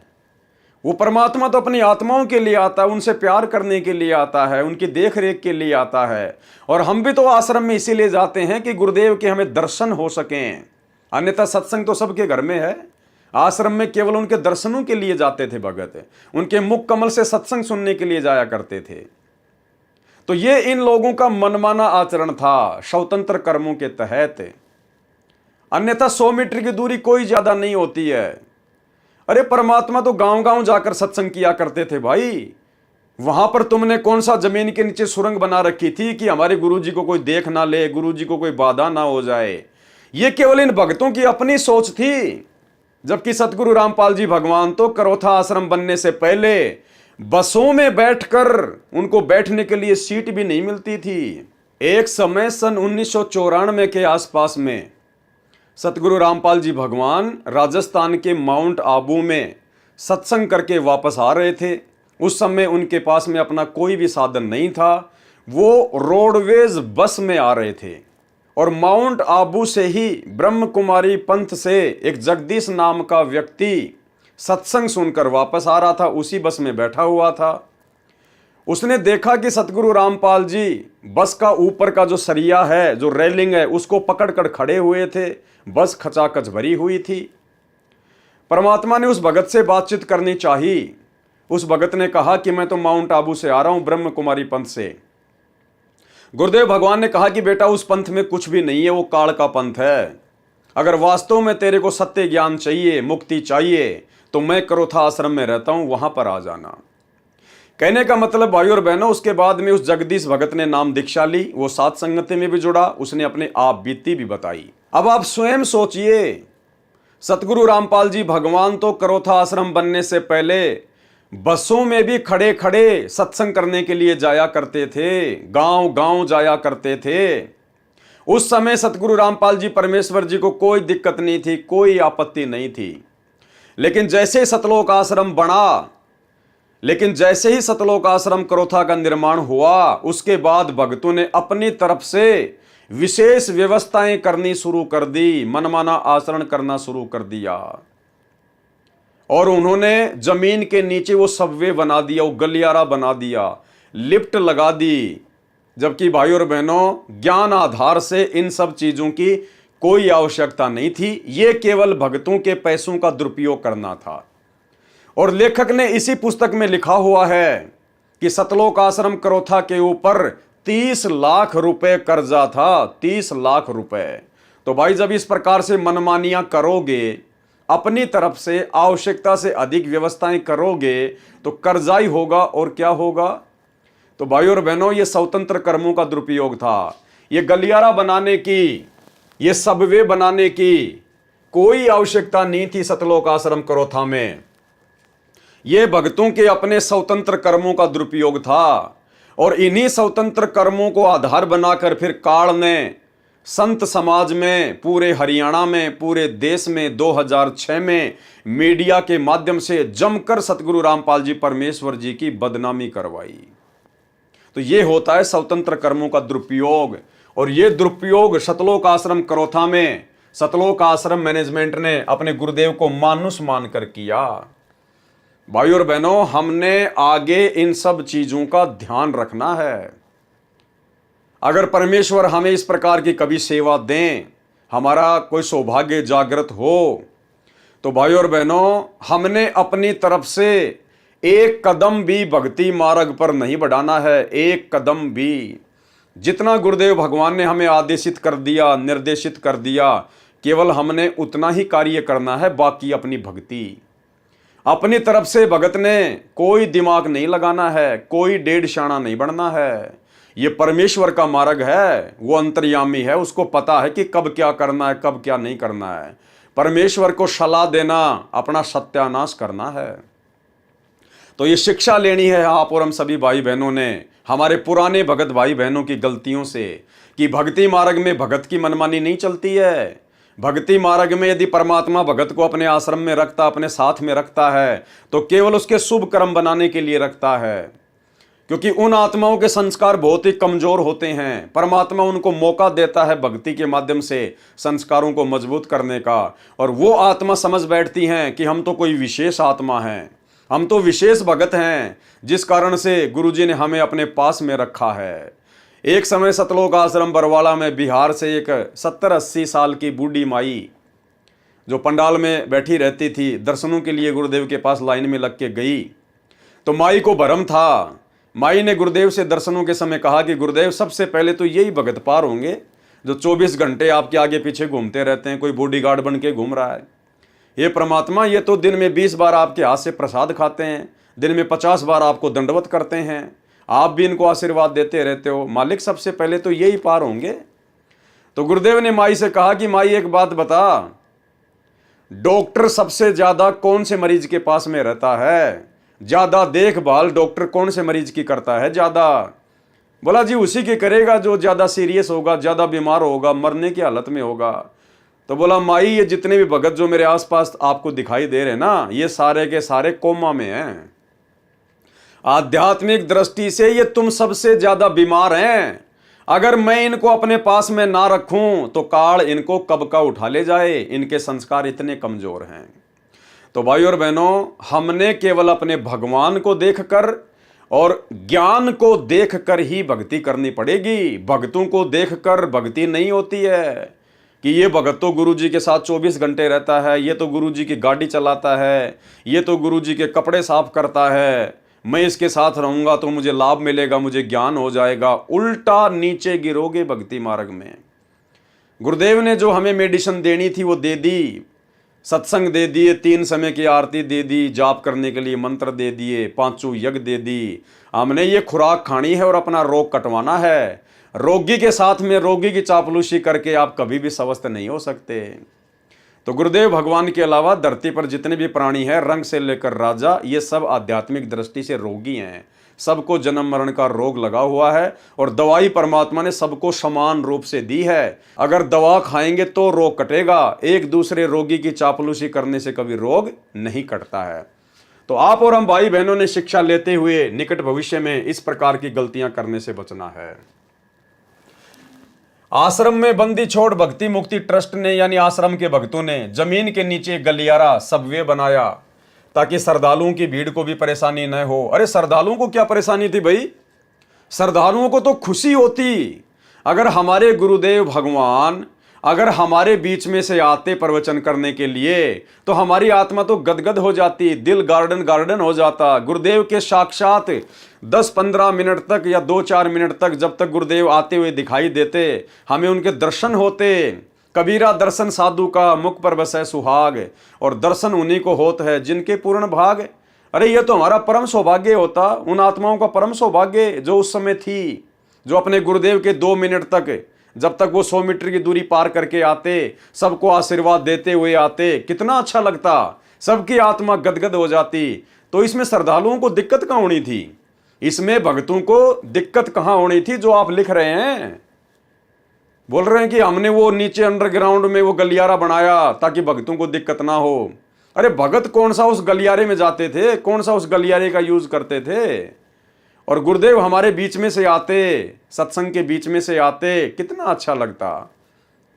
वो परमात्मा तो अपनी आत्माओं के लिए आता है, उनसे प्यार करने के लिए आता है, उनकी देख रेख के लिए आता है। और हम भी तो आश्रम में इसीलिए जाते हैं कि गुरुदेव के हमें दर्शन हो सकें, अन्यथा सत्संग तो सबके घर में है। आश्रम में केवल उनके दर्शनों के लिए जाते थे भगत, उनके मुख कमल से सत्संग सुनने के लिए जाया करते थे। तो ये इन लोगों का मनमाना आचरण था स्वतंत्र कर्मों के तहत, अन्यथा 100 मीटर की दूरी कोई ज्यादा नहीं होती है। अरे परमात्मा तो गांव गांव जाकर सत्संग किया करते थे भाई, वहां पर तुमने कौन सा जमीन के नीचे सुरंग बना रखी थी कि हमारे गुरुजी को कोई देख ना ले, गुरुजी को कोई बाधा ना हो जाए। ये केवल इन भक्तों की अपनी सोच थी, जबकि सतगुरु रामपाल जी भगवान तो करोथा आश्रम बनने से पहले बसों में बैठकर उनको बैठने के लिए सीट भी नहीं मिलती थी। एक समय सन 1994 के आसपास में सतगुरु रामपाल जी भगवान राजस्थान के माउंट आबू में सत्संग करके वापस आ रहे थे। उस समय उनके पास में अपना कोई भी साधन नहीं था, वो रोडवेज बस में आ रहे थे और माउंट आबू से ही ब्रह्म कुमारी पंथ से एक जगदीश नाम का व्यक्ति सत्संग सुनकर वापस आ रहा था, उसी बस में बैठा हुआ था। उसने देखा कि सतगुरु रामपाल जी बस का ऊपर का जो सरिया है, जो रेलिंग है, उसको पकड़कर खड़े हुए थे। बस खचाखच भरी हुई थी। परमात्मा ने उस भगत से बातचीत करनी चाहिए। उस भगत ने कहा कि मैं तो माउंट आबू से आ रहा हूं, ब्रह्म कुमारी पंथ से। गुरुदेव भगवान ने कहा कि बेटा उस पंथ में कुछ भी नहीं है, वो काल का पंथ है। अगर वास्तव में तेरे को सत्य ज्ञान चाहिए, मुक्ति चाहिए, तो मैं करोथा आश्रम में रहता हूं, वहां पर आ जाना। कहने का मतलब भाई और बहनों, उसके बाद में उस जगदीश भगत ने नाम दीक्षा ली, वो सात संगति में भी जुड़ा, उसने अपने आप बीती भी बताई। अब आप स्वयं सोचिए, सतगुरु रामपाल जी भगवान तो करोथा आश्रम बनने से पहले बसों में भी खड़े खड़े सत्संग करने के लिए जाया करते थे, गांव गांव जाया करते थे। उस समय सतगुरु रामपाल जी परमेश्वर जी को कोई दिक्कत नहीं थी, कोई आपत्ति नहीं थी। लेकिन जैसे सतलोक आश्रम बना, लेकिन जैसे ही सतलोक आश्रम करोथा का निर्माण हुआ, उसके बाद भक्तों ने अपनी तरफ से विशेष व्यवस्थाएं करनी शुरू कर दी, मनमाना आचरण करना शुरू कर दिया। और उन्होंने जमीन के नीचे वो सबवे बना दिया, वो गलियारा बना दिया, लिफ्ट लगा दी। जबकि भाई और बहनों, ज्ञान आधार से इन सब चीजों की कोई आवश्यकता नहीं थी, ये केवल भक्तों के पैसों का दुरुपयोग करना था। और लेखक ने इसी पुस्तक में लिखा हुआ है कि सतलोक आश्रम करोथा के ऊपर 30 लाख रुपए कर्जा था, 30 लाख रुपए। तो भाई जब इस प्रकार से मनमानियां करोगे, अपनी तरफ से आवश्यकता से अधिक व्यवस्थाएं करोगे, तो कर्जा ही होगा और क्या होगा। तो भाई और बहनों, ये स्वतंत्र कर्मों का दुरुपयोग था। ये गलियारा बनाने की, ये सबवे बनाने की कोई आवश्यकता नहीं थी सतलोक आश्रम करोथा में। ये भक्तों के अपने स्वतंत्र कर्मों का दुरुपयोग था। और इन्हीं स्वतंत्र कर्मों को आधार बनाकर फिर काल ने संत समाज में, पूरे हरियाणा में, पूरे देश में 2006 में मीडिया के माध्यम से जमकर सतगुरु रामपाल जी परमेश्वर जी की बदनामी करवाई। तो ये होता है स्वतंत्र कर्मों का दुरुपयोग। और ये दुरुपयोग सतलोक आश्रम करोथा में सतलोक आश्रम मैनेजमेंट ने अपने गुरुदेव को मानुष मानकर किया। भाई और बहनों, हमने आगे इन सब चीजों का ध्यान रखना है। अगर परमेश्वर हमें इस प्रकार की कभी सेवा दें, हमारा कोई सौभाग्य जागृत हो, तो भाई और बहनों, हमने अपनी तरफ से एक कदम भी भक्ति मार्ग पर नहीं बढ़ाना है, एक कदम भी। जितना गुरुदेव भगवान ने हमें आदेशित कर दिया, निर्देशित कर दिया, केवल हमने उतना ही कार्य करना है, बाकी अपनी भक्ति। अपनी तरफ से भगत ने कोई दिमाग नहीं लगाना है, कोई डेढ़ शाना नहीं बढ़ना है। ये परमेश्वर का मार्ग है, वो अंतर्यामी है, उसको पता है कि कब क्या करना है, कब क्या नहीं करना है। परमेश्वर को सलाह देना, अपना सत्यानाश करना है। तो ये शिक्षा लेनी है आप और हम सभी भाई बहनों ने, हमारे पुराने भगत भाई बहनों की गलतियों से, कि भक्ति मार्ग में भगत की मनमानी नहीं चलती है। भक्ति मार्ग में यदि परमात्मा भगत को अपने आश्रम में रखता, अपने साथ में रखता है, तो केवल उसके शुभ कर्म बनाने के लिए रखता है। क्योंकि उन आत्माओं के संस्कार बहुत ही कमजोर होते हैं। परमात्मा उनको मौका देता है भक्ति के माध्यम से संस्कारों को मजबूत करने का, और वो आत्मा समझ बैठती हैं कि हम तो कोई विशेष आत्मा हैं, हम तो विशेष भगत हैं, जिस कारण से गुरुजी ने हमें अपने पास में रखा है। एक समय सतलोक आश्रम बरवाला में बिहार से एक 70-80 साल की बूढ़ी माई जो पंडाल में बैठी रहती थी, दर्शनों के लिए गुरुदेव के पास लाइन में लग के गई। तो माई को भरम था। माई ने गुरुदेव से दर्शनों के समय कहा कि गुरुदेव, सबसे पहले तो यही भगत पार होंगे जो 24 घंटे आपके आगे पीछे घूमते रहते हैं, कोई बॉडीगार्ड बन के घूम रहा है। ये परमात्मा, ये तो दिन में 20 बार आपके हाथ से प्रसाद खाते हैं, दिन में 50 बार आपको दंडवत करते हैं, आप भी इनको आशीर्वाद देते रहते हो। मालिक, सबसे पहले तो यही पार होंगे। तो गुरुदेव ने माई से कहा कि माई, एक बात बता, डॉक्टर सबसे ज्यादा कौन से मरीज के पास में रहता है? ज्यादा देखभाल डॉक्टर कौन से मरीज की करता है ज्यादा? बोला जी, उसी की करेगा जो ज्यादा सीरियस होगा, ज्यादा बीमार होगा, मरने की हालत में होगा। तो बोला माई ये जितने भी भगत जो मेरे आसपास आपको दिखाई दे रहे हैं ना, ये सारे के सारे कोमा में हैं। आध्यात्मिक दृष्टि से ये तुम सबसे ज्यादा बीमार हैं। अगर मैं इनको अपने पास में ना रखूं तो काल इनको कब का उठा ले जाए। इनके संस्कार इतने कमजोर हैं। तो भाई और बहनों, हमने केवल अपने भगवान को देखकर और ज्ञान को देखकर ही भक्ति करनी पड़ेगी। भक्तों को देखकर भक्ति नहीं होती है कि ये भगत तो गुरुजी के साथ 24 घंटे रहता है, ये तो गुरुजी की गाड़ी चलाता है, ये तो गुरुजी के कपड़े साफ करता है, मैं इसके साथ रहूंगा तो मुझे लाभ मिलेगा, मुझे ज्ञान हो जाएगा। उल्टा नीचे गिरोगे भक्ति मार्ग में। गुरुदेव ने जो हमें मेडिसिन देनी थी वो दे दी, सत्संग दे दिए, 3 समय की आरती दे दी, जाप करने के लिए मंत्र दे दिए, 5 यज्ञ दे दी। हमने ये खुराक खानी है और अपना रोग कटवाना है। रोगी के साथ में रोगी की चापलूसी करके आप कभी भी स्वस्थ नहीं हो सकते। तो गुरुदेव भगवान के अलावा धरती पर जितने भी प्राणी हैं, रंग से लेकर राजा, ये सब आध्यात्मिक दृष्टि से रोगी हैं। सबको जन्म मरण का रोग लगा हुआ है और दवाई परमात्मा ने सबको समान रूप से दी है। अगर दवा खाएंगे तो रोग कटेगा। एक दूसरे रोगी की चापलूसी करने से कभी रोग नहीं कटता है। तो आप और हम भाई बहनों ने शिक्षा लेते हुए निकट भविष्य में इस प्रकार की गलतियां करने से बचना है। आश्रम में बंदी छोड़ भक्ति मुक्ति ट्रस्ट ने यानी आश्रम के भक्तों ने जमीन के नीचे गलियारा सबवे बनाया ताकि श्रद्धालुओं की भीड़ को भी परेशानी न हो। अरे श्रद्धालुओं को क्या परेशानी थी भाई? श्रद्धालुओं को तो खुशी होती अगर हमारे गुरुदेव भगवान अगर हमारे बीच में से आते प्रवचन करने के लिए, तो हमारी आत्मा तो गदगद हो जाती, दिल गार्डन गार्डन हो जाता। गुरुदेव के साक्षात 10-15 मिनट तक या 2-4 मिनट तक जब तक गुरुदेव आते हुए दिखाई देते, हमें उनके दर्शन होते। कबीरा दर्शन साधु का मुख पर बसे सुहाग, और दर्शन उन्हीं को होत है जिनके पूर्ण भाग। अरे ये तो हमारा परम सौभाग्य होता, उन आत्माओं का परम सौभाग्य जो उस समय थी, जो अपने गुरुदेव के 2 मिनट तक, जब तक वो 100 मीटर की दूरी पार करके आते, सबको आशीर्वाद देते हुए आते, कितना अच्छा लगता, सबकी आत्मा गदगद हो जाती। तो इसमें श्रद्धालुओं को दिक्कत कहाँ होनी थी? इसमें भक्तों को दिक्कत कहाँ होनी थी जो आप लिख रहे हैं? बोल रहे हैं कि हमने वो नीचे अंडरग्राउंड में वो गलियारा बनाया ताकि भक्तों को दिक्कत ना हो। अरे भगत कौन सा उस गलियारे में जाते थे? कौन सा उस गलियारे का यूज करते थे? और गुरुदेव हमारे बीच में से आते, सत्संग के बीच में से आते, कितना अच्छा लगता,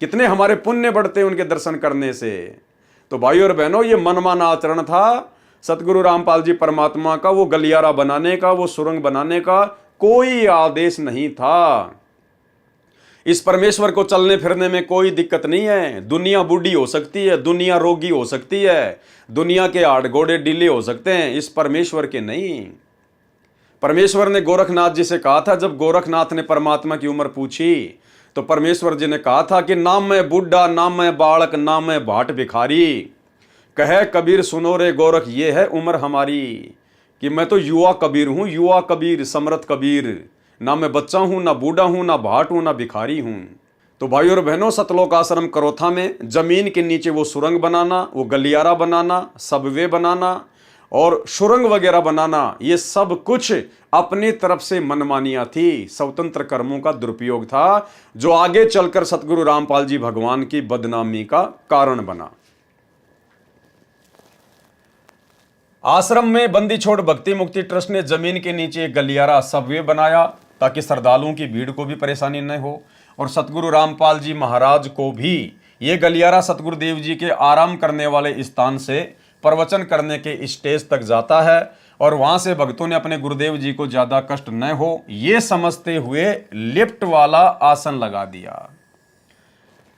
कितने हमारे पुण्य बढ़ते उनके दर्शन करने से। तो भाई और बहनों, ये मनमाना आचरण था सतगुरु रामपाल जी परमात्मा का। वो गलियारा बनाने का, वो सुरंग बनाने का कोई आदेश नहीं था। इस परमेश्वर को चलने फिरने में कोई दिक्कत नहीं है। दुनिया बूढ़ी हो सकती है, दुनिया रोगी हो सकती है, दुनिया के हाड़ गोड़े ढीले हो सकते हैं, इस परमेश्वर के नहीं। परमेश्वर ने गोरखनाथ जी से कहा था, जब गोरखनाथ ने परमात्मा की उम्र पूछी तो परमेश्वर जी ने कहा था कि ना मैं बूढ़ा, ना मैं बालक, ना मैं भाट भिखारी, कहे कबीर सुनो रे गोरख ये है उम्र हमारी, कि मैं तो युवा कबीर हूं, युवा कबीर समर्थ कबीर, ना मैं बच्चा हूं, ना बूढ़ा हूं, ना भाट हूं, ना भिखारी हूं। तो भाई और बहनों, सतलोक आश्रम करोथा में जमीन के नीचे वो सुरंग बनाना, वो गलियारा बनाना, सबवे बनाना और सुरंग वगैरह बनाना, ये सब कुछ अपनी तरफ से मनमानियां थी, स्वतंत्र कर्मों का दुरुपयोग था, जो आगे चलकर सतगुरु रामपाल जी भगवान की बदनामी का कारण बना। आश्रम में बंदी छोड़ भक्ति मुक्ति ट्रस्ट ने जमीन के नीचे एक गलियारा सबवे बनाया ताकि श्रद्धालुओं की भीड़ को भी परेशानी न हो, और सतगुरु रामपाल जी महाराज को भी ये गलियारा सतगुरुदेव जी के आराम करने वाले स्थान से प्रवचन करने के स्टेज तक जाता है, और वहां से भक्तों ने अपने गुरुदेव जी को ज्यादा कष्ट न हो ये समझते हुए लिफ्ट वाला आसन लगा दिया।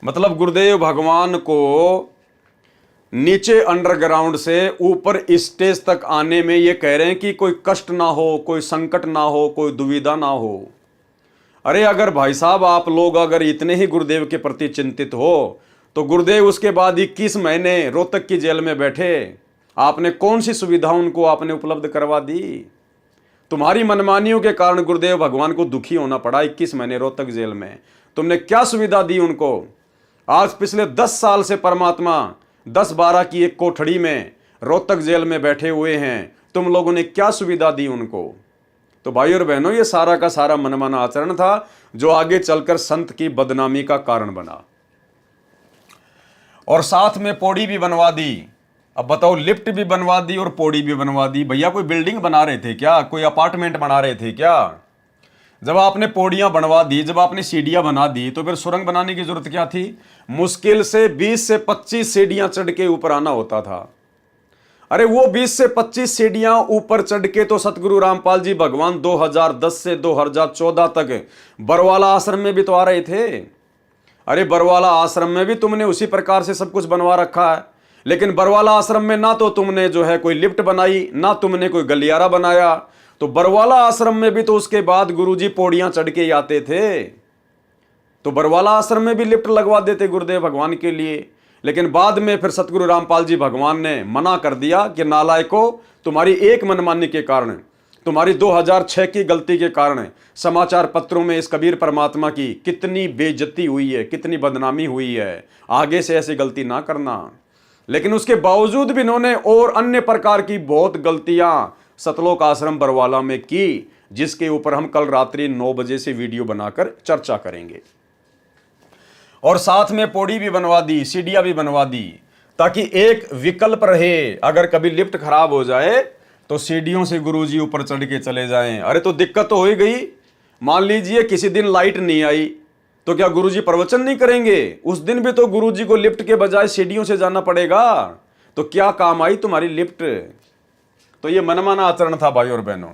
मतलब गुरुदेव भगवान को नीचे अंडरग्राउंड से ऊपर स्टेज तक आने में ये कह रहे हैं कि कोई कष्ट ना हो, कोई संकट ना हो, कोई दुविधा ना हो। अरे अगर भाई साहब आप लोग अगर इतने ही गुरुदेव के प्रति चिंतित हो, तो गुरुदेव उसके बाद 21 महीने रोहतक की जेल में बैठे, आपने कौन सी सुविधा उनको आपने उपलब्ध करवा दी? तुम्हारी मनमानियों के कारण गुरुदेव भगवान को दुखी होना पड़ा 21 महीने रोहतक जेल में। तुमने क्या सुविधा दी उनको? आज पिछले 10 साल से परमात्मा 10-12 की एक कोठड़ी में रोहतक जेल में बैठे हुए हैं, तुम लोगों ने क्या सुविधा दी उनको? तो भाई और बहनों, ये सारा का सारा मनमाना आचरण था जो आगे चलकर संत की बदनामी का कारण बना। और साथ में पौड़ी भी बनवा दी। अब बताओ, लिफ्ट भी बनवा दी और पौड़ी भी बनवा दी। भैया कोई बिल्डिंग बना रहे थे क्या? कोई अपार्टमेंट बना रहे थे क्या? जब आपने पौड़ियां बनवा दी, जब आपने सीढ़ियां बना दी, तो फिर सुरंग बनाने की जरूरत क्या थी? मुश्किल से 20 से 25 सीढ़ियां चढ़ के ऊपर आना होता था। अरे वो 20 से 25 सीढ़ियां ऊपर चढ़ के तो सतगुरु रामपाल जी भगवान 2010 से 2014 तक बरवाला आश्रम में भी तो आ रहे थे। अरे बरवाला आश्रम में भी तुमने उसी प्रकार से सब कुछ बनवा रखा है, लेकिन बरवाला आश्रम में ना तो तुमने जो है कोई लिफ्ट बनाई, ना तुमने कोई गलियारा बनाया। तो बरवाला आश्रम में भी तो उसके बाद गुरुजी पौड़ियां चढ़ के आते थे, तो बरवाला आश्रम में भी लिफ्ट लगवा देते गुरुदेव भगवान के लिए। लेकिन बाद में फिर सतगुरु रामपाल जी भगवान ने मना कर दिया कि नालायकों, तुम्हारी एक मनमानी के कारण, तुम्हारी 2006 की गलती के कारण समाचार पत्रों में इस कबीर परमात्मा की कितनी बेइज्जती हुई है, कितनी बदनामी हुई है। आगे से ऐसी गलती ना करना। लेकिन उसके बावजूद भी इन्होंने और अन्य प्रकार की बहुत गलतियां सतलोक आश्रम बरवाला में की, जिसके ऊपर हम कल रात्रि 9 बजे से वीडियो बनाकर चर्चा करेंगे। और साथ में पौड़ी भी बनवा दी, सीढ़ियां भी बनवा दी, ताकि एक विकल्प रहे। अगर कभी लिफ्ट खराब हो जाए तो सीढ़ियों से गुरुजी ऊपर चढ़ के चले जाएं। अरे तो दिक्कत तो हो ही गई। मान लीजिए किसी दिन लाइट नहीं आई, तो क्या गुरुजी प्रवचन नहीं करेंगे? उस दिन भी तो गुरुजी को लिफ्ट के बजाय सीढ़ियों से जाना पड़ेगा। तो क्या काम आई तुम्हारी लिफ्ट? तो ये मनमाना आचरण था भाई और बहनों।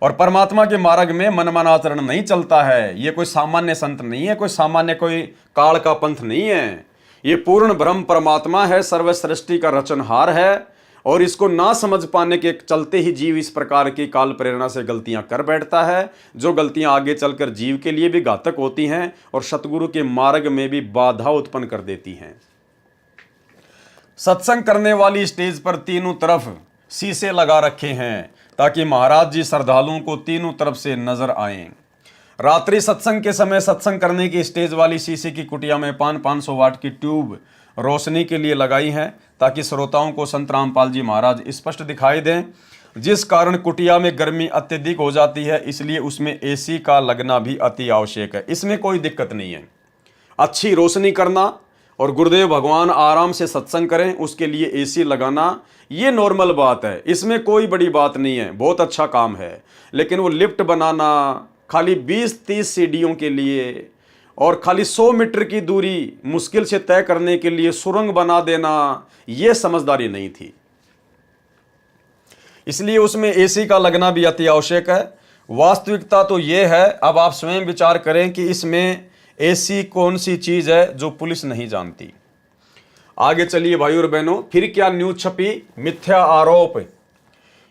और परमात्मा के मार्ग में मनमाना आचरण नहीं चलता है। ये कोई सामान्य संत नहीं है, कोई सामान्य कोई काल का पंथ नहीं है। ये पूर्ण ब्रह्म परमात्मा है, सर्व सृष्टि का रचनहार है। और इसको ना समझ पाने के चलते ही जीव इस प्रकार की काल प्रेरणा से गलतियां कर बैठता है, जो गलतियां आगे चलकर जीव के लिए भी घातक होती हैं और सतगुरु के मार्ग में भी बाधा उत्पन्न कर देती हैं। सत्संग करने वाली स्टेज पर तीनों तरफ शीशे लगा रखे हैं, ताकि महाराज जी श्रद्धालुओं को तीनों तरफ से नजर आए। रात्रि सत्संग के समय सत्संग करने की स्टेज वाली शीशे की कुटिया में 500 वाट की ट्यूब रोशनी के लिए लगाई है, ताकि श्रोताओं को संत रामपाल जी महाराज स्पष्ट दिखाई दें। जिस कारण कुटिया में गर्मी अत्यधिक हो जाती है, इसलिए उसमें एसी का लगना भी अति आवश्यक है। इसमें कोई दिक्कत नहीं है। अच्छी रोशनी करना और गुरुदेव भगवान आराम से सत्संग करें, उसके लिए एसी लगाना, ये नॉर्मल बात है। इसमें कोई बड़ी बात नहीं है, बहुत अच्छा काम है। लेकिन वो लिफ्ट बनाना खाली 20-30 सीढ़ियों के लिए और खाली 100 मीटर की दूरी मुश्किल से तय करने के लिए सुरंग बना देना, यह समझदारी नहीं थी। इसलिए उसमें एसी का लगना भी अति आवश्यक है। वास्तविकता तो यह है, अब आप स्वयं विचार करें कि इसमें एसी कौन सी चीज है जो पुलिस नहीं जानती। आगे चलिए भाई और बहनों, फिर क्या न्यूज छपी? मिथ्या आरोप।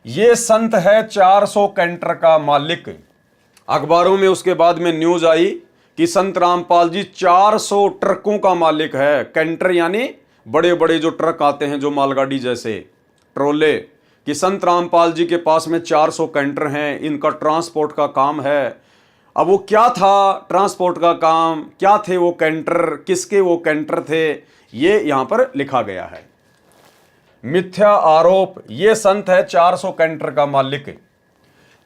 यह संत है 400 कैंटर का मालिक। अखबारों में उसके बाद में न्यूज आई कि संत रामपाल जी 400 ट्रकों का मालिक है। कैंटर यानी बड़े बड़े जो ट्रक आते हैं, जो मालगाड़ी जैसे ट्रोले, कि संत रामपाल जी के पास में 400 कैंटर हैं, इनका ट्रांसपोर्ट का काम है। अब वो क्या था ट्रांसपोर्ट का काम, क्या थे वो कैंटर, किसके वो कैंटर थे, ये यहां पर लिखा गया है। मिथ्या आरोप, ये संत है 400 कैंटर का मालिक।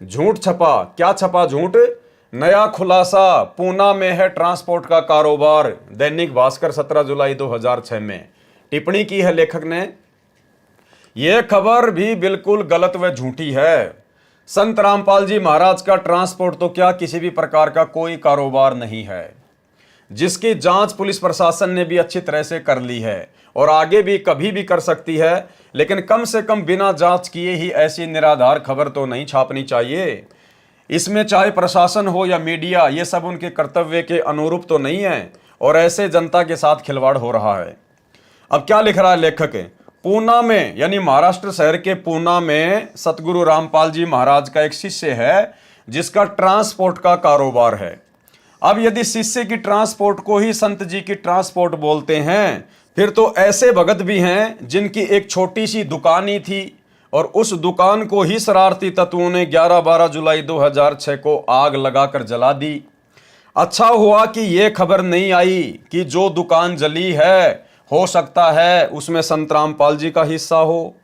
झूठ छपा। क्या छपा झूठ? नया खुलासा, पूना में है ट्रांसपोर्ट का कारोबार। दैनिक भास्कर 17 जुलाई 2006 में टिप्पणी की है लेखक ने। यह खबर भी बिल्कुल गलत व झूठी है। संत रामपाल जी महाराज का ट्रांसपोर्ट तो क्या किसी भी प्रकार का कोई कारोबार नहीं है, जिसकी जांच पुलिस प्रशासन ने भी अच्छी तरह से कर ली है और आगे भी कभी भी कर सकती है। लेकिन कम से कम बिना जांच किए ही ऐसी निराधार खबर तो नहीं छापनी चाहिए। इसमें चाहे प्रशासन हो या मीडिया, ये सब उनके कर्तव्य के अनुरूप तो नहीं है और ऐसे जनता के साथ खिलवाड़ हो रहा है। अब क्या लिख रहा है लेखक? पूना में, यानी महाराष्ट्र शहर के पूना में सतगुरु रामपाल जी महाराज का एक शिष्य है, जिसका ट्रांसपोर्ट का कारोबार है। अब यदि शिष्य की ट्रांसपोर्ट को ही संत जी की ट्रांसपोर्ट बोलते हैं, फिर तो ऐसे भगत भी हैं जिनकी एक छोटी सी दुकान ही थी और उस दुकान को ही शरारती तत्वों ने 11-12 जुलाई 2006 को आग लगाकर जला दी। अच्छा हुआ कि यह खबर नहीं आई कि जो दुकान जली है, हो सकता है उसमें संत रामपाल जी का हिस्सा हो।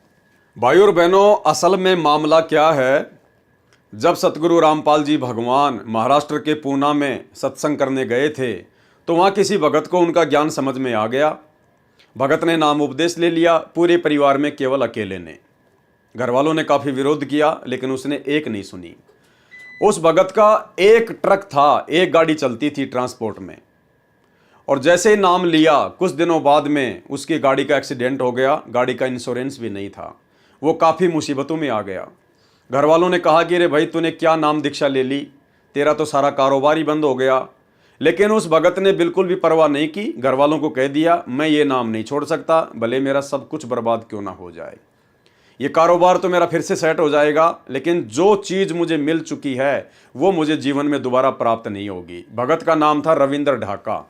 भाई और बहनों, असल में मामला क्या है, जब सतगुरु रामपाल जी भगवान महाराष्ट्र के पूना में सत्संग करने गए थे, तो वहाँ किसी भगत को उनका ज्ञान समझ में आ गया भगत ने नाम उपदेश ले लिया, पूरे परिवार में केवल अकेले ने। घर वालों ने काफ़ी विरोध किया लेकिन उसने एक नहीं सुनी। उस भगत का एक ट्रक था, एक गाड़ी चलती थी ट्रांसपोर्ट में, और जैसे ही नाम लिया कुछ दिनों बाद में उसकी गाड़ी का एक्सीडेंट हो गया। गाड़ी का इंश्योरेंस भी नहीं था, वो काफ़ी मुसीबतों में आ गया। घर वालों ने कहा कि अरे भाई तूने क्या नाम दीक्षा ले ली, तेरा तो सारा कारोबार ही बंद हो गया। लेकिन उस भगत ने बिल्कुल भी परवाह नहीं की। घर वालों को कह दिया मैं ये नाम नहीं छोड़ सकता, भले मेरा सब कुछ बर्बाद क्यों ना हो जाए। ये कारोबार तो मेरा फिर से सेट हो जाएगा, लेकिन जो चीज़ मुझे मिल चुकी है वो मुझे जीवन में दोबारा प्राप्त नहीं होगी। भगत का नाम था रविंद्र ढाका।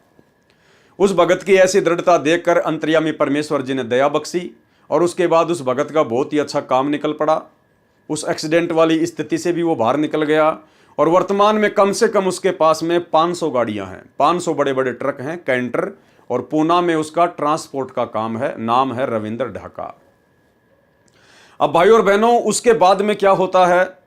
उस भगत की ऐसी दृढ़ता देखकर अंतर्यामी परमेश्वर जी ने दया बख्शी और उसके बाद उस भगत का बहुत ही अच्छा काम निकल पड़ा। उस एक्सीडेंट वाली स्थिति से भी वो बाहर निकल गया और वर्तमान में कम से कम उसके पास में 500 गाड़ियां हैं, 500 बड़े बड़े ट्रक हैं, कैंटर, और पूना में उसका ट्रांसपोर्ट का काम है। नाम है रविंद्र ढाका। अब भाई और बहनों, उसके बाद में क्या होता है,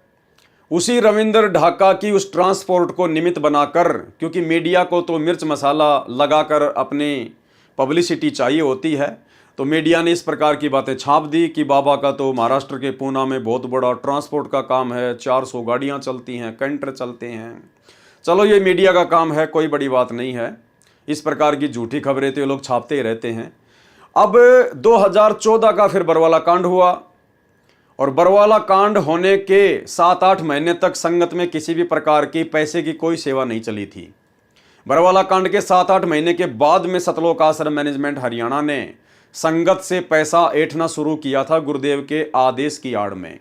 उसी रविंद्र ढाका की उस ट्रांसपोर्ट को निमित्त बनाकर, क्योंकि मीडिया को तो मिर्च मसाला लगाकर अपनी पब्लिसिटी चाहिए होती है, तो मीडिया ने इस प्रकार की बातें छाप दी कि बाबा का तो महाराष्ट्र के पूना में बहुत बड़ा ट्रांसपोर्ट का काम है, 400 गाड़ियां चलती हैं, कैंटर चलते हैं। चलो ये मीडिया का काम है, कोई बड़ी बात नहीं है। इस प्रकार की झूठी खबरें तो ये लोग छापते ही रहते हैं। अब 2014 का फिर बरवाला कांड हुआ और बरवाला कांड होने के 7-8 महीने तक संगत में किसी भी प्रकार की पैसे की कोई सेवा नहीं चली थी। बरवाला कांड के 7-8 महीने के बाद में सतलोक आश्रम मैनेजमेंट हरियाणा ने संगत से पैसा ऐंठना शुरू किया था गुरुदेव के आदेश की आड़ में।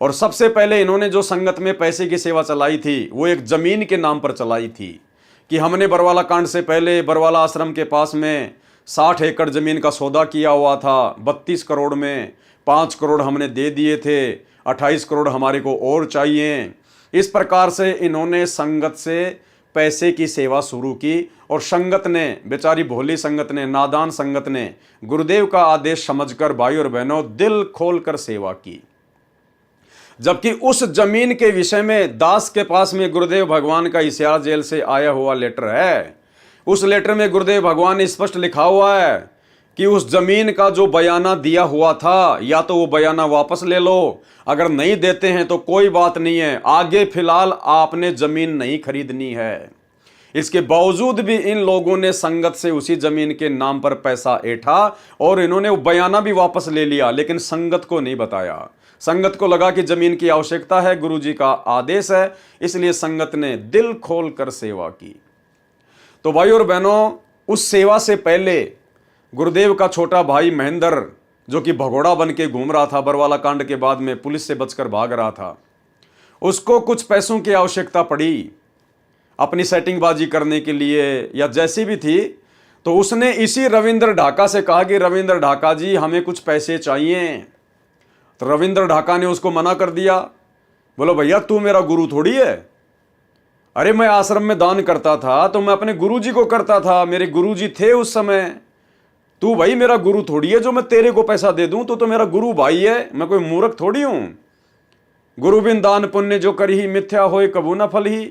और सबसे पहले इन्होंने जो संगत में पैसे की सेवा चलाई थी वो एक जमीन के नाम पर चलाई थी कि हमने बरवाला कांड से पहले बरवाला आश्रम के पास में 60 एकड़ जमीन का सौदा किया हुआ था। 32 करोड़ में 5 करोड़ हमने दे दिए थे, 28 करोड़ हमारे को और चाहिए। इस प्रकार से इन्होंने संगत से पैसे की सेवा शुरू की और संगत ने, बेचारी भोली संगत ने, नादान संगत ने गुरुदेव का आदेश समझकर भाई और बहनों दिल खोलकर सेवा की। जबकि उस जमीन के विषय में दास के पास में गुरुदेव भगवान का हिसार जेल से आया हुआ लेटर है। उस लेटर में गुरुदेव भगवान ने स्पष्ट लिखा हुआ है कि उस जमीन का जो बयाना दिया हुआ था या तो वो बयाना वापस ले लो, अगर नहीं देते हैं तो कोई बात नहीं है, आगे फिलहाल आपने जमीन नहीं खरीदनी है। इसके बावजूद भी इन लोगों ने संगत से उसी जमीन के नाम पर पैसा ऐंठा और इन्होंने वो बयाना भी वापस ले लिया, लेकिन संगत को नहीं बताया। संगत को लगा कि जमीन की आवश्यकता है, गुरुजी का आदेश है, इसलिए संगत ने दिल खोलकर सेवा की। तो भाई और बहनों, उस सेवा से पहले गुरुदेव का छोटा भाई महेंद्र, जो कि भगोड़ा बन के घूम रहा था, बरवाला कांड के बाद में पुलिस से बचकर भाग रहा था, उसको कुछ पैसों की आवश्यकता पड़ी अपनी सेटिंगबाजी करने के लिए या जैसी भी थी। तो उसने इसी रविंद्र ढाका से कहा कि रविंद्र ढाका जी हमें कुछ पैसे चाहिए। तो रविंद्र ढाका ने उसको मना कर दिया। बोलो भैया तू मेरा गुरु थोड़ी है। अरे मैं आश्रम में दान करता था तो मैं अपने गुरुजी को करता था, मेरे गुरुजी थे उस समय। तू भाई मेरा गुरु थोड़ी है जो मैं तेरे को पैसा दे दूं, तो मेरा गुरु भाई है, मैं कोई मूर्ख थोड़ी हूं। गुरु बिन दान पुण्य जो करी ही मिथ्या होए कबू न फल ही।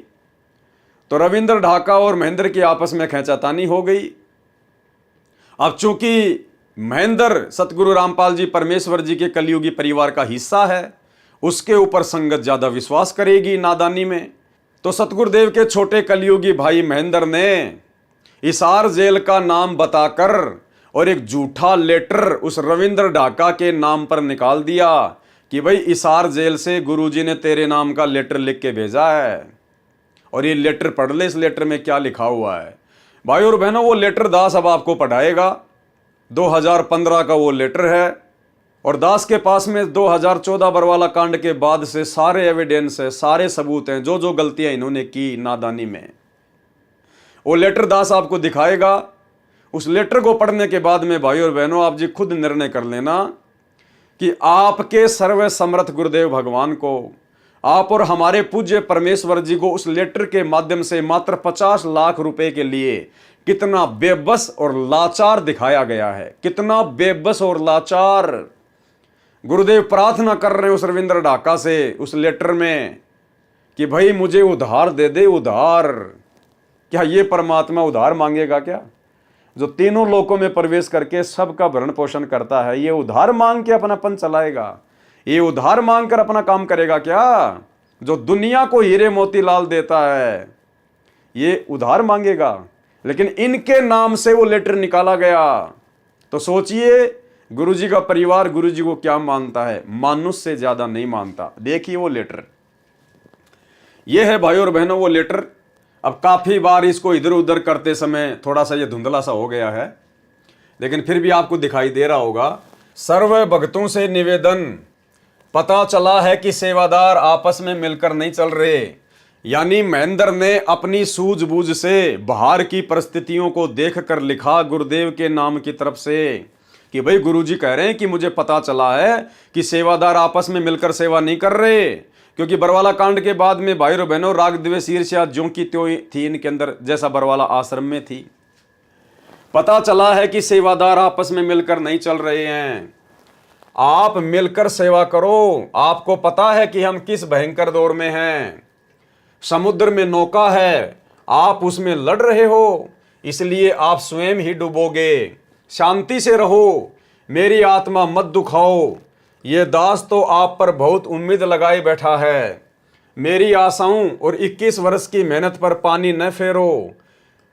तो रविंद्र ढाका और महेंद्र की आपस में खींचातानी हो गई। अब चूंकि महेंद्र सतगुरु रामपाल जी परमेश्वर जी के कलयुगी परिवार का हिस्सा है, उसके ऊपर संगत ज्यादा विश्वास करेगी नादानी में। तो सतगुरुदेव के छोटे कलयुगी भाई महेंद्र ने हिसार जेल का नाम बताकर और एक झूठा लेटर उस रविंद्र ढाका के नाम पर निकाल दिया कि भाई हिसार जेल से गुरुजी ने तेरे नाम का लेटर लिख के भेजा है और ये लेटर पढ़ ले। इस लेटर में क्या लिखा हुआ है भाई और बहनों, वो लेटर दास अब आपको पढ़ाएगा। 2015 का वो लेटर है और दास के पास में 2014 बरवाला कांड के बाद से सारे एविडेंस है, सारे सबूत हैं, जो जो गलतियां इन्होंने की नादानी में, वो लेटर दास आपको दिखाएगा। उस लेटर को पढ़ने के बाद में भाई और बहनों आप जी खुद निर्णय कर लेना कि आपके सर्व समर्थ गुरुदेव भगवान को, आप और हमारे पूज्य परमेश्वर जी को उस लेटर के माध्यम से मात्र 50 लाख रुपए के लिए कितना बेबस और लाचार दिखाया गया है। कितना बेबस और लाचार। गुरुदेव प्रार्थना कर रहे हैं उस रविंद्र ढाका से उस लेटर में कि भाई मुझे उधार दे दे, उधार। क्या ये परमात्मा उधार मांगेगा क्या? जो तीनों लोकों में प्रवेश करके सबका भरण पोषण करता है, ये उधार मांग के अपनापन चलाएगा? ये उधार मांग कर अपना काम करेगा क्या? जो दुनिया को हीरे मोती लाल देता है ये उधार मांगेगा। लेकिन इनके नाम से वो लेटर निकाला गया। तो सोचिए गुरुजी का परिवार गुरुजी को क्या मानता है? मानुष से ज्यादा नहीं मानता। देखिए वो लेटर, ये है भाई और बहनों वो लेटर। अब काफी बार इसको इधर उधर करते समय थोड़ा सा ये धुंधला सा हो गया है, लेकिन फिर भी आपको दिखाई दे रहा होगा। सर्व भक्तों से निवेदन, पता चला है कि सेवादार आपस में मिलकर नहीं चल रहे। यानी महेंद्र ने अपनी सूझबूझ से बाहर की परिस्थितियों को देखकर लिखा गुरुदेव के नाम की तरफ से कि भाई गुरुजी कह रहे हैं कि मुझे पता चला है कि सेवादार आपस में मिलकर सेवा नहीं कर रहे। क्योंकि बरवाला कांड के बाद में भाई और बहनों राग द्वेष ईर्ष्या ज्यों की त्यों थी इनके अंदर, जैसा बरवाला आश्रम में थी। पता चला है कि सेवादार आपस में मिलकर नहीं चल रहे हैं। आप मिलकर सेवा करो। आपको पता है कि हम किस भयंकर दौर में हैं। समुद्र में नौका है, आप उसमें लड़ रहे हो, इसलिए आप स्वयं ही डूबोगे। शांति से रहो, मेरी आत्मा मत दुखाओ। ये दास तो आप पर बहुत उम्मीद लगाए बैठा है। मेरी आशाओं और 21 वर्ष की मेहनत पर पानी न फेरो।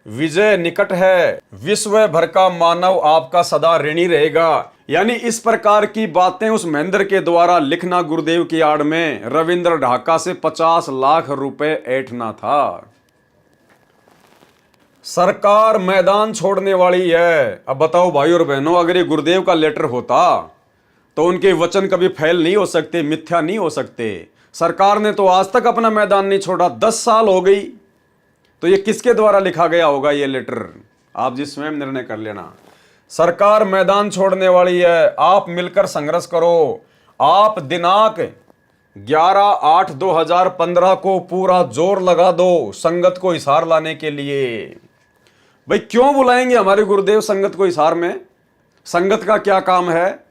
विजय निकट है। विश्व भर का मानव आपका सदा ऋणी रहेगा। यानी इस प्रकार की बातें उस महेंद्र के द्वारा लिखना गुरुदेव की आड़ में रविंद्र ढाका से 50 लाख रुपए ऐंठना था। सरकार मैदान छोड़ने वाली है। अब बताओ भाई और बहनों, अगर ये गुरुदेव का लेटर होता तो उनके वचन कभी फैल नहीं हो सकते, मिथ्या नहीं हो सकते। सरकार ने तो आज तक अपना मैदान नहीं छोड़ा, 10 साल हो गई। तो ये किसके द्वारा लिखा गया होगा ये लेटर? आप जी स्वयं निर्णय कर लेना। सरकार मैदान छोड़ने वाली है, आप मिलकर संघर्ष करो। आप दिनांक 11/8/2015 को पूरा जोर लगा दो संगत को हिसार लाने के लिए। भाई क्यों बुलाएंगे हमारे गुरुदेव संगत को हिसार में? संगत का क्या काम है?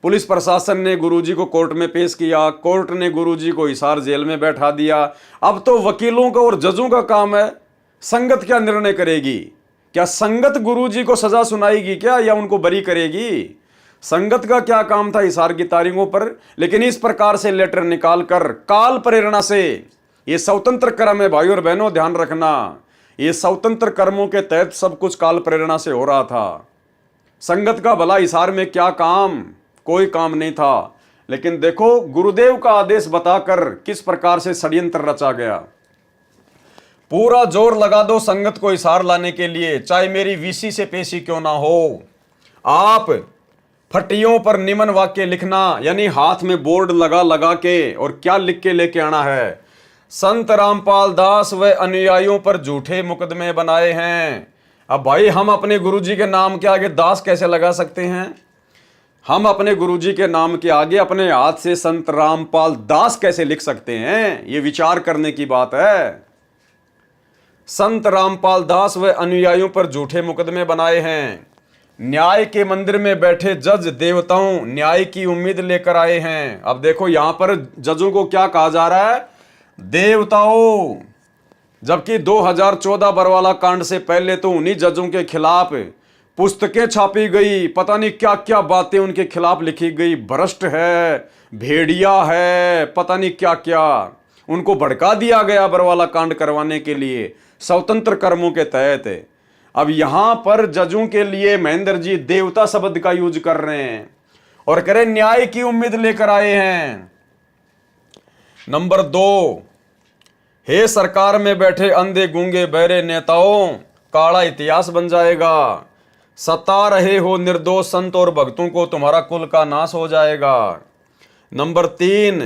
पुलिस प्रशासन ने गुरुजी को कोर्ट में पेश किया, कोर्ट ने गुरुजी को हिसार जेल में बैठा दिया। अब तो वकीलों का और जजों का काम है। संगत क्या निर्णय करेगी? क्या संगत गुरुजी को सजा सुनाएगी क्या, या उनको बरी करेगी? संगत का क्या काम था हिसार की तारीखों पर? लेकिन इस प्रकार से लेटर निकालकर काल प्रेरणा से, ये स्वतंत्र कर्म है भाई और बहनों, ध्यान रखना। ये स्वतंत्र कर्मों के तहत सब कुछ काल प्रेरणा से हो रहा था। संगत का भला हिसार में क्या काम? कोई काम नहीं था। लेकिन देखो गुरुदेव का आदेश बताकर किस प्रकार से षड्यंत्र रचा गया। पूरा जोर लगा दो संगत को हिसार लाने के लिए, चाहे मेरी वीसी से पेशी क्यों ना हो। आप फटियों पर निमन वाक्य लिखना, यानी हाथ में बोर्ड लगा लगा के, और क्या लिख के लेके आना है? संत रामपाल दास व अनुयायियों पर झूठे मुकदमे बनाए हैं। अब भाई हम अपने गुरुजी के नाम के आगे दास कैसे लगा सकते हैं? हम अपने गुरुजी के नाम के आगे अपने हाथ से संत रामपाल दास कैसे लिख सकते हैं? ये विचार करने की बात है। संत रामपाल दास व अनुयायियों पर झूठे मुकदमे बनाए हैं। न्याय के मंदिर में बैठे जज देवताओं न्याय की उम्मीद लेकर आए हैं। अब देखो यहां पर जजों को क्या कहा जा रहा है? देवताओं। जबकि 2014 बरवाला कांड से पहले तो उन्हीं जजों के खिलाफ पुस्तकें छापी गई, पता नहीं क्या क्या बातें उनके खिलाफ लिखी गई। भ्रष्ट है, भेड़िया है, पता नहीं क्या क्या उनको भड़का दिया गया बरवाला कांड करवाने के लिए स्वतंत्र कर्मों के तहत। अब यहां पर जजों के लिए महेंद्र जी देवता शब्द का यूज कर रहे हैं और कह रहे न्याय की उम्मीद लेकर आए हैं। नंबर 2, हे सरकार में बैठे अंधे गूंगे बहरे नेताओं, काला इतिहास बन जाएगा। सता रहे हो निर्दोष संत और भक्तों को, तुम्हारा कुल का नाश हो जाएगा। नंबर 3,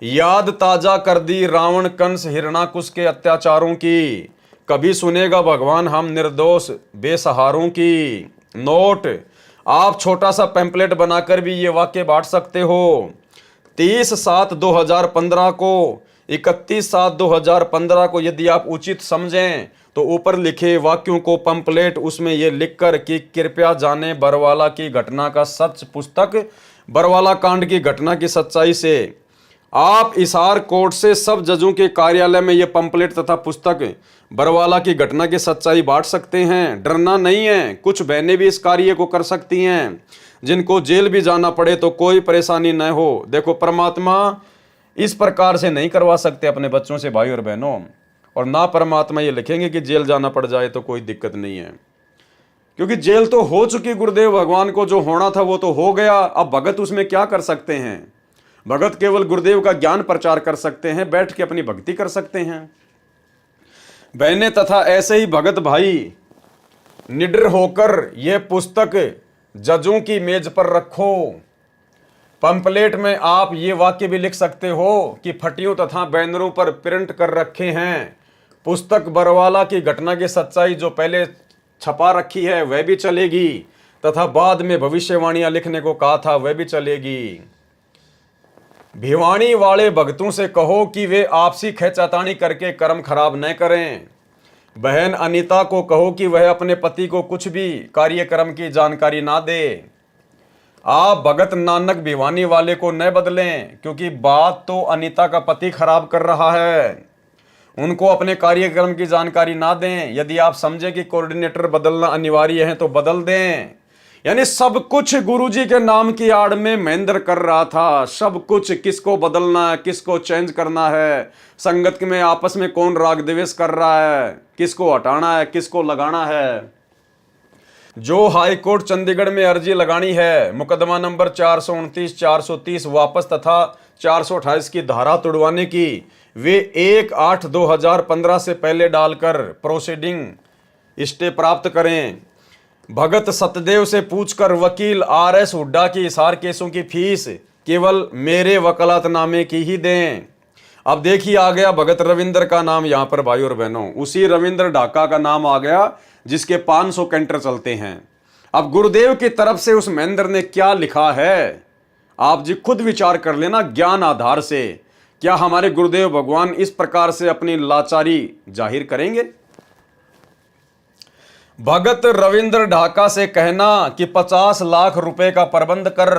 याद ताजा कर दी रावण कंस हिरणाकुश के अत्याचारों की, कभी सुनेगा भगवान हम निर्दोष बेसहारों की। नोट, आप छोटा सा पैम्पलेट बनाकर भी ये वाक्य बांट सकते हो। 30/7/2015 को, 31/7/2015 को यदि आप उचित समझें तो ऊपर लिखे वाक्यों को पंपलेट उसमें यह लिखकर कि कृपया जाने बरवाला की घटना का सच, पुस्तक बरवाला कांड की घटना की सच्चाई से आप हिसार कोर्ट से सब जजों के कार्यालय में ये पंपलेट तथा पुस्तक बरवाला की घटना की सच्चाई बांट सकते हैं। डरना नहीं है, कुछ बहनें भी इस कार्य को कर सकती हैं। जिनको जेल भी जाना पड़े तो कोई परेशानी न हो। देखो, परमात्मा इस प्रकार से नहीं करवा सकते अपने बच्चों से भाई और बहनों, और ना परमात्मा ये लिखेंगे कि जेल जाना पड़ जाए तो कोई दिक्कत नहीं है, क्योंकि जेल तो हो चुकी। गुरुदेव भगवान को जो होना था वो तो हो गया। अब भगत उसमें क्या कर सकते हैं? भगत केवल गुरुदेव का ज्ञान प्रचार कर सकते हैं, बैठ के अपनी भक्ति कर सकते हैं। बहनें तथा ऐसे ही भगत भाई निडर होकर यह पुस्तक जजों की मेज पर रखो। पंपलेट में आप ये वाक्य भी लिख सकते हो कि फटियों तथा बैनरों पर प्रिंट कर रखे हैं। पुस्तक बरवाला की घटना की सच्चाई जो पहले छपा रखी है वह भी चलेगी, तथा बाद में भविष्यवाणियां लिखने को कहा था वह भी चलेगी। भिवानी वाले भक्तों से कहो कि वे आपसी खींचातानी करके कर्म खराब न करें। बहन अनीता को कहो कि वह अपने पति को कुछ भी कार्यक्रम की जानकारी ना दे। आप भगत नानक भिवानी वाले को न बदलें, क्योंकि बात तो अनीता का पति खराब कर रहा है। उनको अपने कार्यक्रम की जानकारी ना दें। यदि आप समझे कि कोऑर्डिनेटर बदलना अनिवार्य है तो बदल दें। यानी सब कुछ गुरुजी के नाम की आड़ में महेंद्र कर रहा था। सब कुछ किसको बदलना है, किसको चेंज करना है, संगत में आपस में कौन राग द्वेष कर रहा है, किसको हटाना है, किसको लगाना है। जो हाई कोर्ट चंडीगढ़ में अर्जी लगानी है मुकदमा नंबर 429, 430 वापस तथा 428 की धारा तुड़वाने की, वे 1/8/2015 से पहले डालकर प्रोसीडिंग स्टे प्राप्त करें। भगत सतदेव से पूछकर वकील RS हुड्डा की हिसार केसों की फीस केवल मेरे वकालतनामे की ही दें। अब देखिए, आ गया भगत रविंद्र का नाम यहां पर भाई और बहनों। उसी रविंद्र ढाका का नाम आ गया जिसके 500 कैंटर चलते हैं। अब गुरुदेव की तरफ से उस महेंद्र ने क्या लिखा है, आप जी खुद विचार कर लेना ज्ञान आधार से। क्या हमारे गुरुदेव भगवान इस प्रकार से अपनी लाचारी जाहिर करेंगे? भगत रविंद्र ढाका से कहना कि 50 लाख रुपए का प्रबंध कर,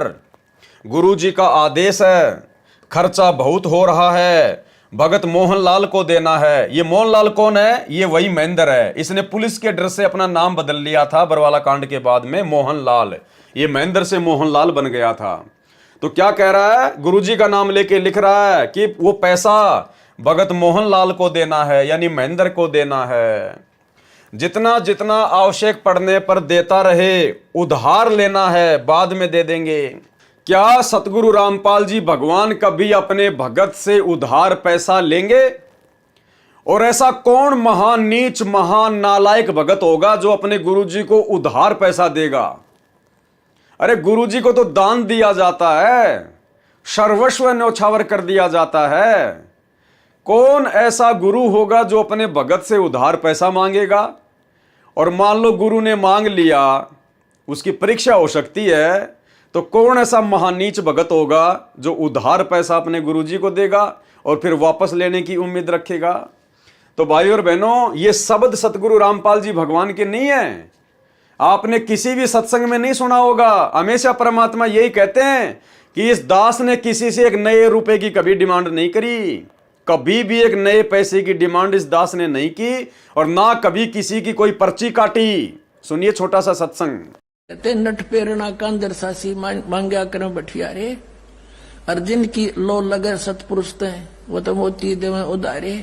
गुरुजी का आदेश है, खर्चा बहुत हो रहा है, भगत मोहनलाल को देना है। ये मोहनलाल कौन है? ये वही महेंद्र है। इसने पुलिस के डर से अपना नाम बदल लिया था बरवाला कांड के बाद में मोहनलाल। ये महेंद्र से मोहनलाल बन गया था। तो क्या कह रहा है? गुरुजी का नाम लेके लिख रहा है कि वो पैसा भगत मोहनलाल को देना है, यानी महेंद्र को देना है। जितना जितना आवश्यक पड़ने पर देता रहे, उधार लेना है बाद में दे देंगे। क्या सतगुरु रामपाल जी भगवान कभी अपने भगत से उधार पैसा लेंगे? और ऐसा कौन महान नीच महान नालायक भगत होगा जो अपने गुरुजी को उधार पैसा देगा? अरे गुरुजी को तो दान दिया जाता है, सर्वस्व न्यौछावर कर दिया जाता है। कौन ऐसा गुरु होगा जो अपने भगत से उधार पैसा मांगेगा? और मान लो गुरु ने मांग लिया, उसकी परीक्षा हो सकती है, तो कौन ऐसा महानीच भगत होगा जो उधार पैसा अपने गुरुजी को देगा और फिर वापस लेने की उम्मीद रखेगा? तो भाई और बहनों, ये शब्द सतगुरु रामपाल जी भगवान के नहीं है। आपने किसी भी सत्संग में नहीं सुना होगा। हमेशा परमात्मा यही कहते हैं कि इस दास ने किसी से एक नए रुपए की कभी डिमांड नहीं करी, कभी भी एक नए पैसे की डिमांड इस दास ने नहीं की, और ना कभी किसी की कोई पर्ची काटी। सुनिए छोटा सा सत्संग। कहते नट पेरना कांदर सासी मांग्या कर बठियारे, अर्जुन की लो लगे सतपुरुष ते वो तो मोती देवे उदारे,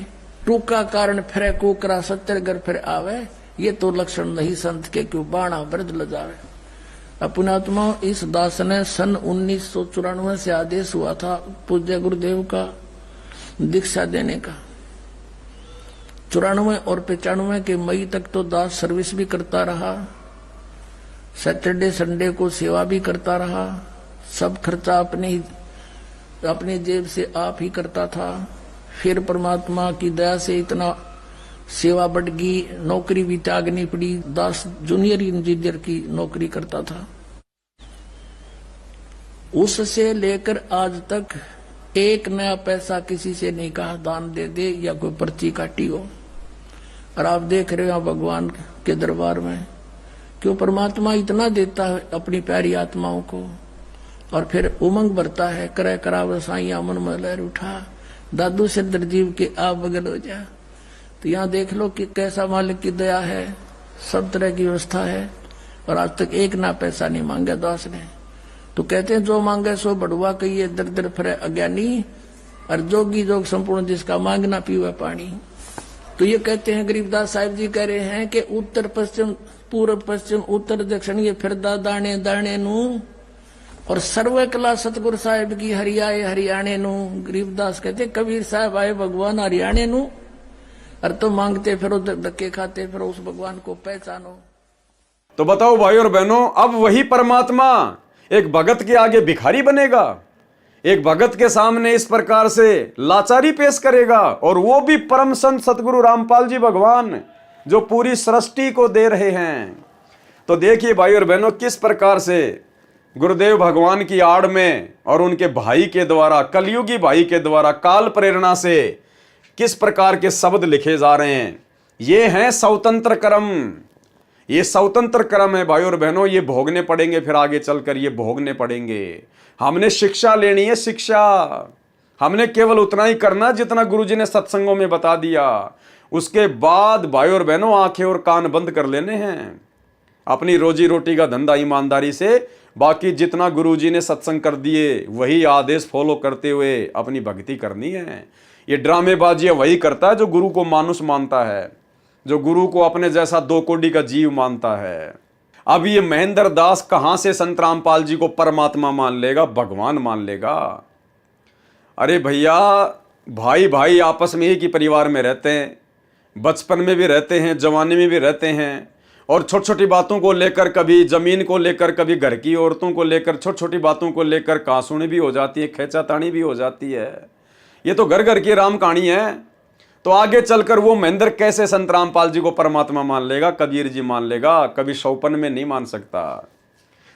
टूका कारण फिरे कुकरा 70 घर फिर आवे, ये तो लक्षण नहीं संत के क्यों बाणा वृद्ध लजावे। अपनात्मा इस दास ने सन 1994 से आदेश हुआ था पूज्य गुरुदेव का दीक्षा देने का। 94 और 95 के मई तक तो दास सर्विस भी करता रहा, सैटरडे संडे को सेवा भी करता रहा, सब खर्चा अपने जेब से आप ही करता था। फिर परमात्मा की दया से इतना सेवा बढ़ गई, नौकरी भी त्यागनी पड़ी। दास जूनियर इंजीनियर की नौकरी करता था। उससे लेकर आज तक एक नया पैसा किसी से नहीं कहा दान दे दे या कोई पर्ची काटी हो। और आप देख रहे हो भगवान के दरबार में क्यों परमात्मा इतना देता है अपनी प्यारी आत्माओं को। और फिर उमंग भरता है, करे कराव साइया मन में लहर उठा, दादू से दरजीव के आप बगल हो जा। तो यहाँ देख लो कि कैसा मालिक की दया है, सब तरह की व्यवस्था है, और आज तक एक ना पैसा नहीं मांगा दास ने। तो कहते हैं जो मांगे सो बढ़ुआ कहिए, दर दर फिरे अज्ञानी, और जोगी जोग संपूर्ण जिसका मांगना पीवे पानी। तो ये कहते हैं गरीबदास साहिब जी कह रहे हैं कि उत्तर पश्चिम पूर्व पश्चिम उत्तर दक्षिण ये फिरदा दाने दाने नू, और सर्व कला सतगुरु साहिब की हरियाए हरियाणे नू। गरीबदास कहते कबीर साहब आए भगवान हरियाणे नू, और तो मांगते फिरो धक्के खाते फिरो उस भगवान को पहचानो। तो बताओ भाई और बहनों, अब वही परमात्मा एक भगत के आगे भिखारी बनेगा, एक भगत के सामने इस प्रकार से लाचारी पेश करेगा, और वो भी परम संत सतगुरु रामपाल जी भगवान जो पूरी सृष्टि को दे रहे हैं। तो देखिए भाई और बहनों, किस प्रकार से गुरुदेव भगवान की आड़ में और उनके भाई के द्वारा, कलयुगी भाई के द्वारा काल प्रेरणा से किस प्रकार के शब्द लिखे जा रहे हैं। ये हैं स्वतंत्र कर्म, ये स्वतंत्र कर्म है भाई और बहनों, ये भोगने पड़ेंगे, फिर आगे चलकर ये भोगने पड़ेंगे। हमने शिक्षा लेनी है, शिक्षा हमने केवल उतना ही करना जितना गुरुजी ने सत्संगों में बता दिया। उसके बाद भाई और बहनों आंखें और कान बंद कर लेने हैं, अपनी रोजी रोटी का धंधा ईमानदारी से, बाकी जितना गुरुजी ने सत्संग कर दिए वही आदेश फॉलो करते हुए अपनी भक्ति करनी है। ये ड्रामेबाजी वही करता है जो गुरु को मानुष मानता है, जो गुरु को अपने जैसा दो कोड़ी का जीव मानता है। अब ये महेंद्र दास कहां से संत रामपाल जी को परमात्मा मान लेगा, भगवान मान लेगा। अरे भैया, भाई भाई आपस में एक ही परिवार में रहते हैं, बचपन में भी रहते हैं, जवानी में भी रहते हैं, और छोटी छोटी बातों को लेकर, कभी जमीन को लेकर, कभी घर की औरतों को लेकर, छोटी छोटी बातों को लेकर कांसुनी भी हो जाती है, खेचातानी भी हो जाती है। ये तो घर घर की राम कहानी है। तो आगे चलकर वो महेंद्र कैसे संत रामपाल जी को परमात्मा मान लेगा, कबीर जी मान लेगा, कभी शौपन में नहीं मान सकता।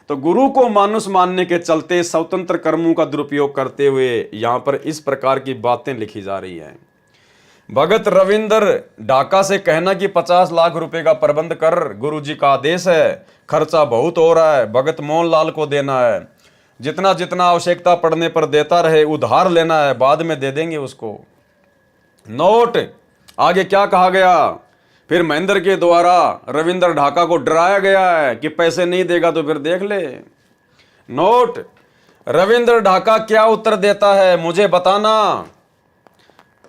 तो गुरु को मानुष मानने के चलते स्वतंत्र कर्मों का दुरुपयोग करते हुए यहां पर इस प्रकार की बातें लिखी जा रही हैं। भगत रविंद्र ढाका से कहना कि 50 लाख रुपए का प्रबंध कर, गुरुजी का आदेश है, खर्चा बहुत हो रहा है, भगत मोहनलाल को देना है, जितना जितना आवश्यकता पड़ने पर देता रहे, उधार लेना है, बाद में दे देंगे उसको। नोट आगे क्या कहा गया, फिर महेंद्र के द्वारा रविंद्र ढाका को डराया गया है कि पैसे नहीं देगा तो फिर देख ले। नोट, रविंद्र ढाका क्या उत्तर देता है मुझे बताना।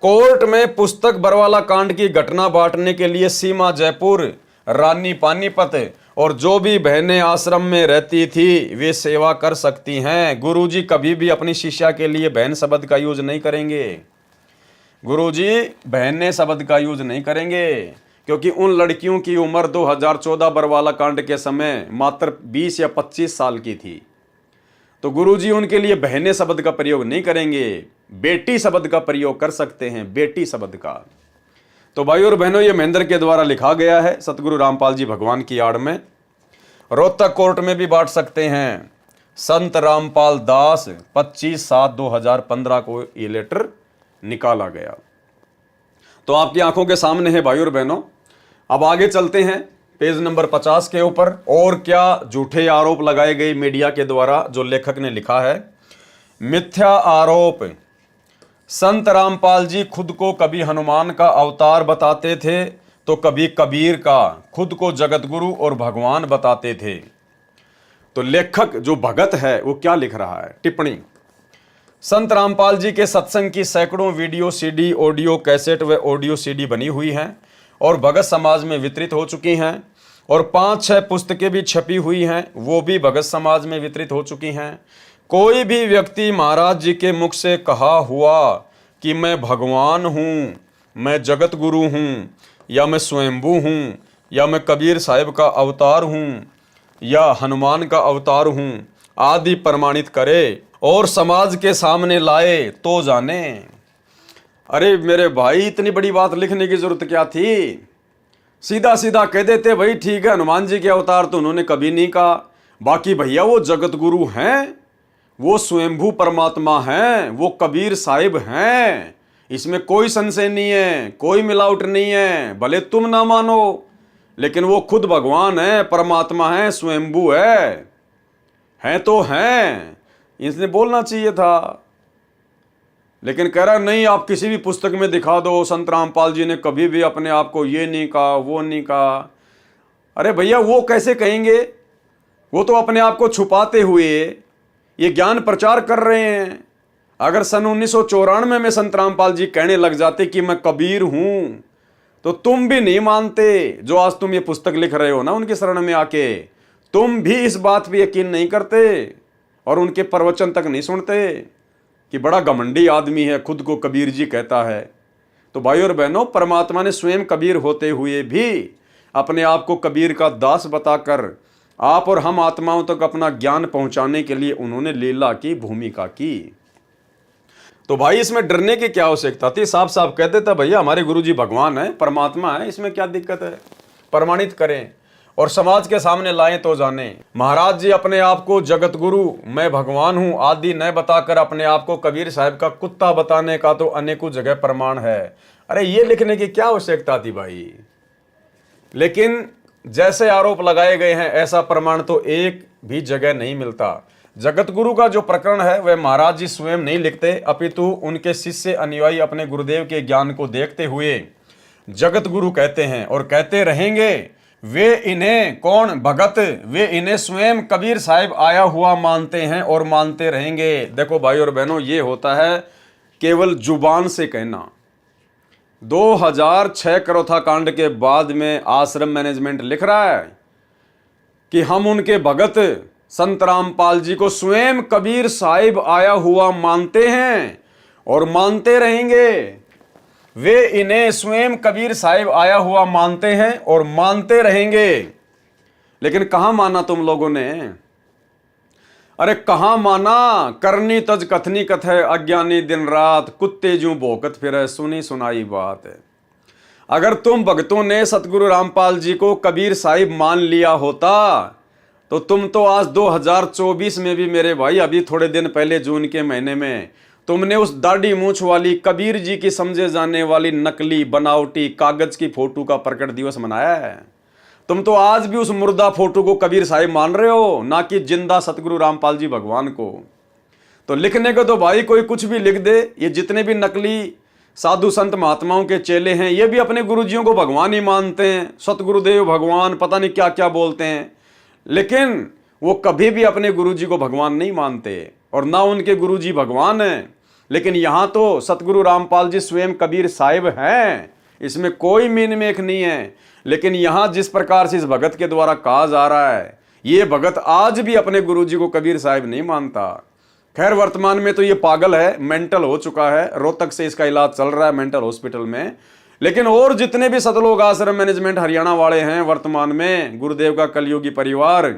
कोर्ट में पुस्तक बरवाला कांड की घटना बांटने के लिए सीमा जयपुर, रानी पानीपत और जो भी बहनें आश्रम में रहती थी वे सेवा कर सकती हैं। गुरुजी कभी भी अपनी शिष्या के लिए बहन शब्द का यूज नहीं करेंगे। गुरुजी बहने शब्द का यूज नहीं करेंगे, क्योंकि उन लड़कियों की उम्र 2014 बरवाला कांड के समय मात्र 20 या 25 साल की थी। तो गुरुजी उनके लिए बहने शब्द का प्रयोग नहीं करेंगे, बेटी शब्द का प्रयोग कर सकते हैं, बेटी शब्द का। तो भाई और बहनों, ये महेंद्र के द्वारा लिखा गया है सतगुरु रामपाल जी भगवान की आड़ में। रोहतक कोर्ट में भी बांट सकते हैं। संत रामपाल दास 25/7/2015 को ये लेटर निकाला गया। तो आपकी आंखों के सामने है भाई और बहनों। अब आगे चलते हैं पेज नंबर 50 के ऊपर। और क्या झूठे आरोप लगाए गए मीडिया के द्वारा, जो लेखक ने लिखा है। मिथ्या आरोप। संत रामपाल जी खुद को कभी हनुमान का अवतार बताते थे तो कभी कबीर का, खुद को जगत गुरु और भगवान बताते थे। तो लेखक जो भगत है वो क्या लिख रहा है, टिप्पणी। संत रामपाल जी के सत्संग की सैकड़ों वीडियो सीडी, ऑडियो कैसेट व ऑडियो सीडी बनी हुई हैं और भगत समाज में वितरित हो चुकी हैं, और 5-6 पुस्तकें भी छपी हुई हैं, वो भी भगत समाज में वितरित हो चुकी हैं। कोई भी व्यक्ति महाराज जी के मुख से कहा हुआ कि मैं भगवान हूँ, मैं जगत गुरु हूँ, या मैं स्वयंभू हूँ, या मैं कबीर साहिब का अवतार हूँ, या हनुमान का अवतार हूँ आदि प्रमाणित करे और समाज के सामने लाए तो जाने। अरे मेरे भाई, इतनी बड़ी बात लिखने की जरूरत क्या थी? सीधा सीधा कह देते भाई ठीक है, हनुमान जी के अवतार तो उन्होंने कभी नहीं कहा, बाकी भैया वो जगत गुरु हैं, वो स्वयंभू परमात्मा हैं, वो कबीर साहिब हैं, इसमें कोई संशय नहीं है, कोई मिलावट नहीं है। भले तुम ना मानो, लेकिन वो खुद भगवान है, परमात्मा है, स्वयंभू है तो हैं। इसने बोलना चाहिए था। लेकिन कह रहा नहीं, आप किसी भी पुस्तक में दिखा दो संत रामपाल जी ने कभी भी अपने आप को ये नहीं कहा, वो नहीं कहा। अरे भैया, वो कैसे कहेंगे? वो तो अपने आप को छुपाते हुए ये ज्ञान प्रचार कर रहे हैं। अगर सन 1994 में संत रामपाल जी कहने लग जाते कि मैं कबीर हूं, तो तुम भी नहीं मानते। जो आज तुम ये पुस्तक लिख रहे हो ना उनकी शरण में आके, तुम भी इस बात पे यकीन नहीं करते और उनके प्रवचन तक नहीं सुनते कि बड़ा घमंडी आदमी है, खुद को कबीर जी कहता है। तो भाई और बहनों, परमात्मा ने स्वयं कबीर होते हुए भी अपने आप को कबीर का दास बताकर आप और हम आत्माओं तक अपना ज्ञान पहुंचाने के लिए उन्होंने लीला की, भूमिका की। तो भाई इसमें डरने की क्या आवश्यकता थी? साफ साफ कह देता भैया हमारे गुरुजी भगवान है, परमात्मा है, इसमें क्या दिक्कत है? प्रमाणित करें और समाज के सामने लाएं तो जाने। महाराज जी अपने आप को जगत गुरु, मैं भगवान हूं आदि न बताकर अपने आप को कबीर साहब का कुत्ता बताने का तो अनेकों जगह प्रमाण है। अरे ये लिखने की क्या आवश्यकता थी भाई? लेकिन जैसे आरोप लगाए गए हैं ऐसा प्रमाण तो एक भी जगह नहीं मिलता। जगत गुरु का जो प्रकरण है वह महाराज जी स्वयं नहीं लिखते, अपितु उनके शिष्य अनुयायी अपने गुरुदेव के ज्ञान को देखते हुए जगत गुरु कहते हैं और कहते रहेंगे। वे इन्हें कौन भगत, वे इन्हें स्वयं कबीर साहिब आया हुआ मानते हैं और मानते रहेंगे। देखो भाई और बहनों, ये होता है केवल जुबान से कहना। 2006 करोथा कांड के बाद में आश्रम मैनेजमेंट लिख रहा है कि हम उनके भगत संत रामपाल जी को स्वयं कबीर साहिब आया हुआ मानते हैं और मानते रहेंगे। वे इन्हें स्वयं कबीर साहिब आया हुआ मानते हैं और मानते रहेंगे। लेकिन कहां माना तुम लोगों ने? अरे कहां माना? करनी तज कथनी कथे, अज्ञानी दिन रात, कुत्ते जूं भौंकत फिरे, सुनी सुनाई बात है। अगर तुम भक्तों ने सतगुरु रामपाल जी को कबीर साहिब मान लिया होता तो तुम तो आज 2024 में भी मेरे भाई, अभी थोड़े दिन पहले जून के महीने में तुमने उस दाढ़ी मूंछ वाली कबीर जी की समझे जाने वाली नकली बनावटी कागज की फोटो का प्रकट दिवस मनाया है। तुम तो आज भी उस मुर्दा फोटो को कबीर साहिब मान रहे हो, ना कि जिंदा सतगुरु रामपाल जी भगवान को। तो लिखने को तो भाई कोई कुछ भी लिख दे। ये जितने भी नकली साधु संत महात्माओं के चेले हैं ये भी अपने गुरुजियों को भगवान ही मानते हैं, सतगुरुदेव भगवान, पता नहीं क्या क्या बोलते हैं। लेकिन वो कभी भी अपने गुरुजी को भगवान नहीं मानते और ना उनके गुरुजी भगवान हैं। लेकिन यहाँ तो सतगुरु रामपाल जी स्वयं कबीर साहिब हैं, इसमें कोई मीन मेख नहीं है। लेकिन यहाँ जिस प्रकार से इस भगत के द्वारा कहा जा रहा है, ये भगत आज भी अपने गुरुजी को कबीर साहिब नहीं मानता। खैर वर्तमान में तो ये पागल है, मेंटल हो चुका है, रोहतक से इसका इलाज चल रहा है मेंटल हॉस्पिटल में। लेकिन और जितने भी सतलोक आश्रम मैनेजमेंट हरियाणा वाले हैं वर्तमान में, गुरुदेव का कलयुगी परिवार,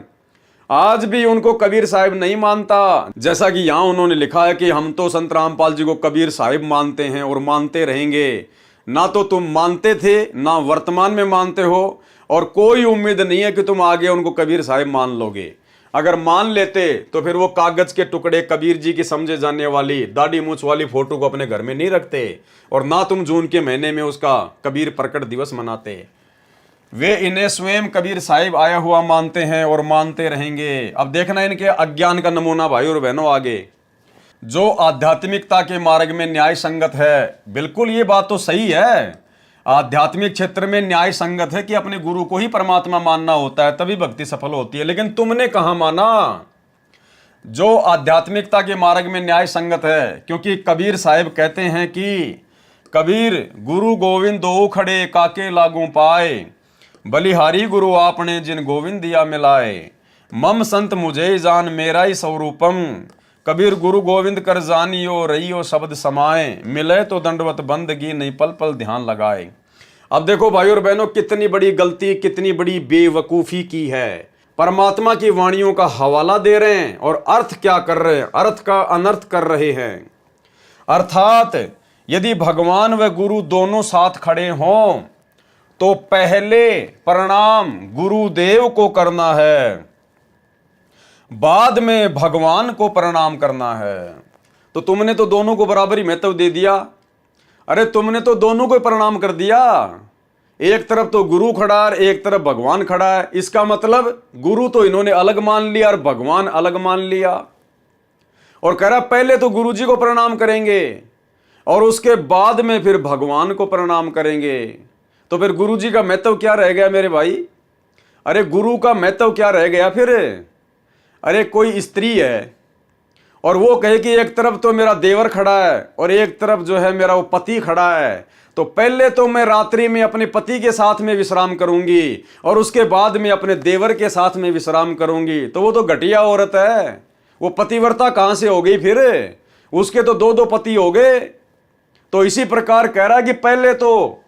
आज भी उनको कबीर साहिब नहीं मानता। जैसा कि यहां उन्होंने लिखा है कि हम तो संत रामपाल जी को कबीर साहिब मानते हैं और मानते रहेंगे। ना तो तुम मानते थे, ना वर्तमान में मानते हो, और कोई उम्मीद नहीं है कि तुम आगे उनको कबीर साहिब मान लोगे। अगर मान लेते तो फिर वो कागज के टुकड़े कबीर जी की समझे जाने वाली दाढ़ी मूंछ वाली फोटो को अपने घर में नहीं रखते, और ना तुम जून के महीने में उसका कबीर प्रकट दिवस मनाते। वे इन्हें स्वयं कबीर साहिब आया हुआ मानते हैं और मानते रहेंगे। अब देखना इनके अज्ञान का नमूना भाई और बहनों आगे। जो आध्यात्मिकता के मार्ग में न्याय संगत है, बिल्कुल ये बात तो सही है, आध्यात्मिक क्षेत्र में न्याय संगत है कि अपने गुरु को ही परमात्मा मानना होता है, तभी भक्ति सफल होती है। लेकिन तुमने कहां माना? जो आध्यात्मिकता के मार्ग में न्याय संगत है, क्योंकि कबीर साहिब कहते हैं कि कबीर गुरु गोविंद दो खड़े काके लागू पाए, बलिहारी गुरु आपने जिन गोविंद दिया मिलाए, मम संत मुझे जान मेरा ही स्वरूपम, कबीर गुरु गोविंद कर जानियो रहियो शब्द समाए, मिले तो दंडवत बंदगी नहीं पल पल ध्यान लगाए। अब देखो भाई और बहनों, कितनी बड़ी गलती, कितनी बड़ी बेवकूफी की है। परमात्मा की वाणियों का हवाला दे रहे हैं और अर्थ क्या कर रहे हैं? अर्थ का अनर्थ कर रहे हैं। अर्थात यदि भगवान व गुरु दोनों साथ खड़े हों तो पहले प्रणाम गुरुदेव को करना है, बाद में भगवान को प्रणाम करना है। तो तुमने तो दोनों को बराबर ही महत्व दे दिया। अरे तुमने तो दोनों को प्रणाम कर दिया। एक तरफ तो गुरु खड़ा है, एक तरफ भगवान खड़ा है। इसका मतलब गुरु तो इन्होंने अलग मान लिया और भगवान अलग मान लिया। और कह रहा पहले तो गुरु जी को प्रणाम करेंगे और उसके बाद में फिर भगवान को प्रणाम करेंगे। तो फिर गुरु जी का महत्व क्या रह गया मेरे भाई? अरे गुरु का महत्व क्या रह गया फिर? अरे कोई स्त्री है और वो कहे कि एक तरफ तो मेरा देवर खड़ा है और एक तरफ जो है मेरा वो पति खड़ा है, तो पहले तो मैं रात्रि में अपने पति के साथ में विश्राम करूंगी और उसके बाद में अपने देवर के साथ में विश्राम करूंगी। तो वो तो घटिया औरत है, वो पतिव्रता कहां से हो गई फिर? उसके तो दो दो पति हो गए। तो इसी प्रकार कह रहा है कि पहले तो,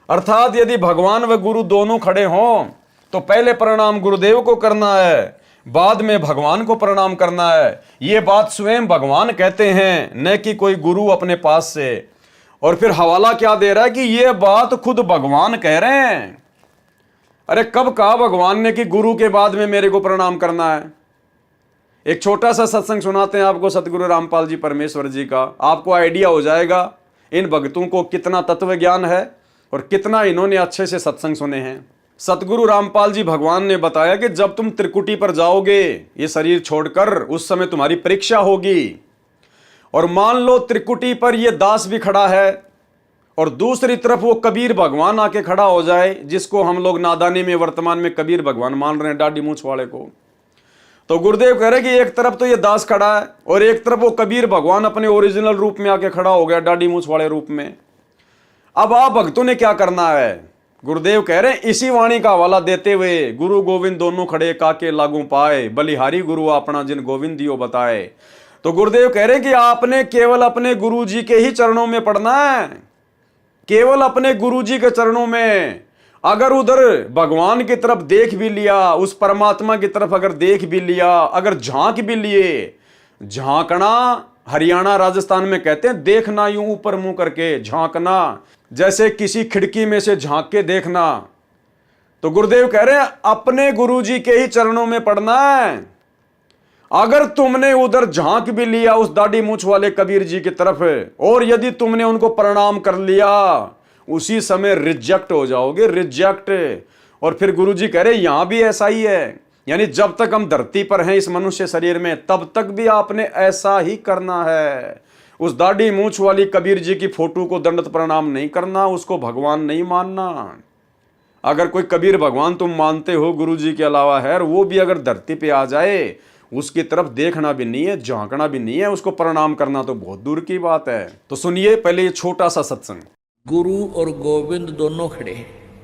अर्थात यदि भगवान व गुरु दोनों खड़े हों तो पहले प्रणाम गुरुदेव को करना है, बाद में भगवान को प्रणाम करना है। ये बात स्वयं भगवान कहते हैं, न कि कोई गुरु अपने पास से। और फिर हवाला क्या दे रहा है कि ये बात खुद भगवान कह रहे हैं। अरे कब कहा भगवान ने कि गुरु के बाद में मेरे को प्रणाम करना है? एक छोटा सा सत्संग सुनाते हैं आपको सतगुरु रामपाल जी परमेश्वर जी का, आपको आइडिया हो जाएगा इन भक्तों को कितना तत्व ज्ञान है और कितना इन्होंने अच्छे से सत्संग सुने हैं। सतगुरु रामपाल जी भगवान ने बताया कि जब तुम त्रिकुटी पर जाओगे ये शरीर छोड़कर, उस समय तुम्हारी परीक्षा होगी। और मान लो त्रिकुटी पर ये दास भी खड़ा है और दूसरी तरफ वो कबीर भगवान आके खड़ा हो जाए, जिसको हम लोग नादानी में वर्तमान में कबीर भगवान मान रहे हैं, दाढ़ी मूंछ वाले को। तो गुरुदेव कह रहे कि एक तरफ तो ये दास खड़ा है और एक तरफ वो कबीर भगवान अपने ओरिजिनल रूप में आके खड़ा हो गया, दाढ़ी मूंछ वाले रूप में। अब आप भक्तों ने क्या करना है? गुरुदेव कह रहे हैं इसी वाणी का हवाला देते हुए, गुरु गोविंद दोनों खड़े काके लागू पाए, बलिहारी गुरु अपना जिन गोविंद दियो बताए। तो गुरुदेव कह रहे हैं कि आपने केवल अपने गुरु जी के ही चरणों में पड़ना है, केवल अपने गुरु जी के चरणों में। अगर उधर भगवान की तरफ देख भी लिया, उस परमात्मा की तरफ अगर देख भी लिया, अगर झांक भी लिए, झांकना हरियाणा राजस्थान में कहते हैं देखना, यूं ऊपर मुंह करके झांकना, जैसे किसी खिड़की में से झांक के देखना। तो गुरुदेव कह रहे हैं अपने गुरुजी के ही चरणों में पड़ना है। अगर तुमने उधर झांक भी लिया उस दाढ़ी मूंछ वाले कबीर जी की तरफ, और यदि तुमने उनको प्रणाम कर लिया, उसी समय रिजेक्ट हो जाओगे, रिजेक्ट। और फिर गुरुजी कह रहे यहां भी ऐसा ही है, यानी जब तक हम धरती पर हैं इस मनुष्य शरीर में, तब तक भी आपने ऐसा ही करना है। उस दाढ़ी मूंछ वाली कबीर जी की फोटो को दंडवत प्रणाम नहीं करना, उसको भगवान नहीं मानना। अगर कोई कबीर भगवान तुम मानते हो गुरु जी के अलावा है, और वो भी अगर धरती पे आ जाए, उसकी तरफ देखना भी नहीं है, झांकना भी नहीं है, उसको प्रणाम करना तो बहुत दूर की बात है। तो सुनिए पहले ये छोटा सा सत्संग। गुरु और गोविंद दोनों खड़े,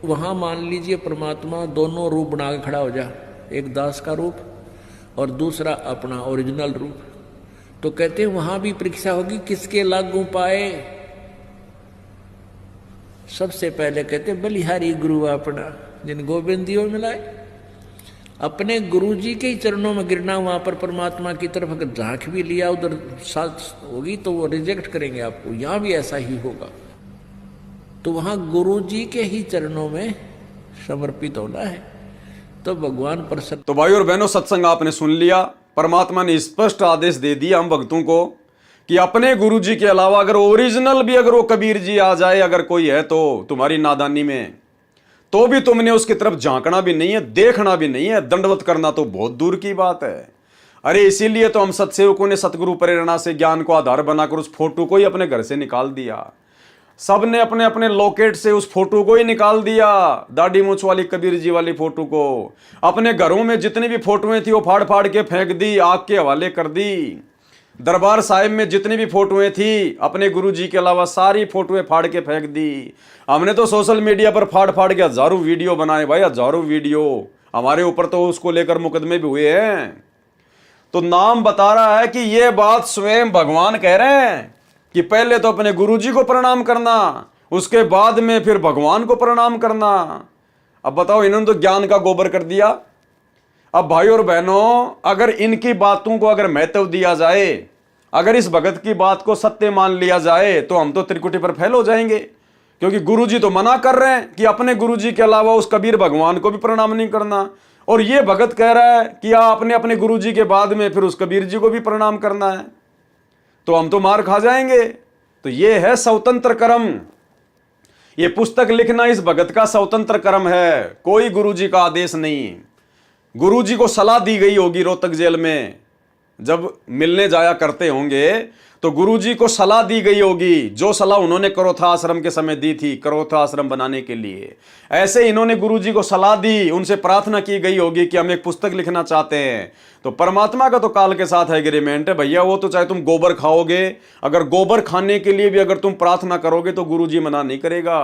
वहां मान लीजिए परमात्मा दोनों रूप बना के खड़ा हो जा, एक दास का रूप और दूसरा अपना ओरिजिनल रूप। तो कहते हैं वहां भी परीक्षा होगी, किसके लागू पाए? सबसे पहले कहते बलिहारी गुरु अपना जिन गोविंद दियो मिलाए। अपने गुरु जी के ही चरणों में गिरना, वहां पर परमात्मा की तरफ अगर झांक भी लिया, उधर साथ होगी तो वो रिजेक्ट करेंगे आपको। यहां भी ऐसा ही होगा। तो वहां गुरु जी के ही चरणों में समर्पित होना है, तो भगवान प्रसन्न। तो भाई और बहनों, सत्संग आपने सुन लिया। परमात्मा ने स्पष्ट आदेश दे दिया हम भक्तों को कि अपने गुरु जी के अलावा अगर ओरिजिनल भी अगर वो कबीर जी आ जाए, अगर कोई है तो तुम्हारी नादानी में, तो भी तुमने उसकी तरफ झांकना भी नहीं है, देखना भी नहीं है, दंडवत करना तो बहुत दूर की बात है। अरे इसीलिए तो हम सत्सेवकों ने सतगुरु प्रेरणा से ज्ञान को आधार बनाकर उस फोटो को ही अपने घर से निकाल दिया। सब ने अपने अपने लॉकेट से उस फोटो को ही निकाल दिया, दाढ़ी मूंछ वाली कबीर जी वाली फोटो को। अपने घरों में जितनी भी फोटोएं थी वो फाड़ फाड़ के फेंक दी, आग के हवाले कर दी। दरबार साहिब में जितनी भी फोटोएं थी अपने गुरु जी के अलावा सारी फोटोएं फाड़ के फेंक दी। हमने तो सोशल मीडिया पर फाड़ फाड़ के हजारों वीडियो बनाए भाई, हजारों वीडियो। हमारे ऊपर तो उसको लेकर मुकदमे भी हुए हैं। तो नाम बता रहा है कि ये बात स्वयं भगवान कह रहे हैं कि पहले तो अपने गुरु जी को प्रणाम करना, उसके बाद में फिर भगवान को प्रणाम करना। अब बताओ, इन्होंने तो ज्ञान का गोबर कर दिया। अब भाई और बहनों, अगर इनकी बातों को अगर महत्व दिया जाए, अगर इस भगत की बात को सत्य मान लिया जाए, तो हम तो त्रिकुटी पर फेल हो जाएंगे। क्योंकि गुरुजी तो मना कर रहे हैं कि अपने गुरुजी के अलावा उस कबीर भगवान को भी प्रणाम नहीं करना, और ये भगत कह रहा है कि आपने अपने गुरुजी के बाद में फिर उस कबीर जी को भी प्रणाम करना है, तो हम तो मार खा जाएंगे। तो ये है स्वतंत्र कर्म। ये पुस्तक लिखना इस भगत का स्वतंत्र कर्म है, कोई गुरुजी का आदेश नहीं। गुरुजी को सलाह दी गई होगी रोहतक जेल में, जब मिलने जाया करते होंगे तो गुरुजी को सलाह दी गई होगी, जो सलाह उन्होंने करोथा आश्रम के समय दी थी करोथा आश्रम बनाने के लिए, ऐसे इन्होंने गुरुजी को सलाह दी, उनसे प्रार्थना की गई होगी कि हम एक पुस्तक लिखना चाहते हैं। तो परमात्मा का तो काल के साथ एग्रीमेंट है भैया, वो तो चाहे तुम गोबर खाओगे, अगर गोबर खाने के लिए भी अगर तुम प्रार्थना करोगे तो गुरुजी मना नहीं करेगा।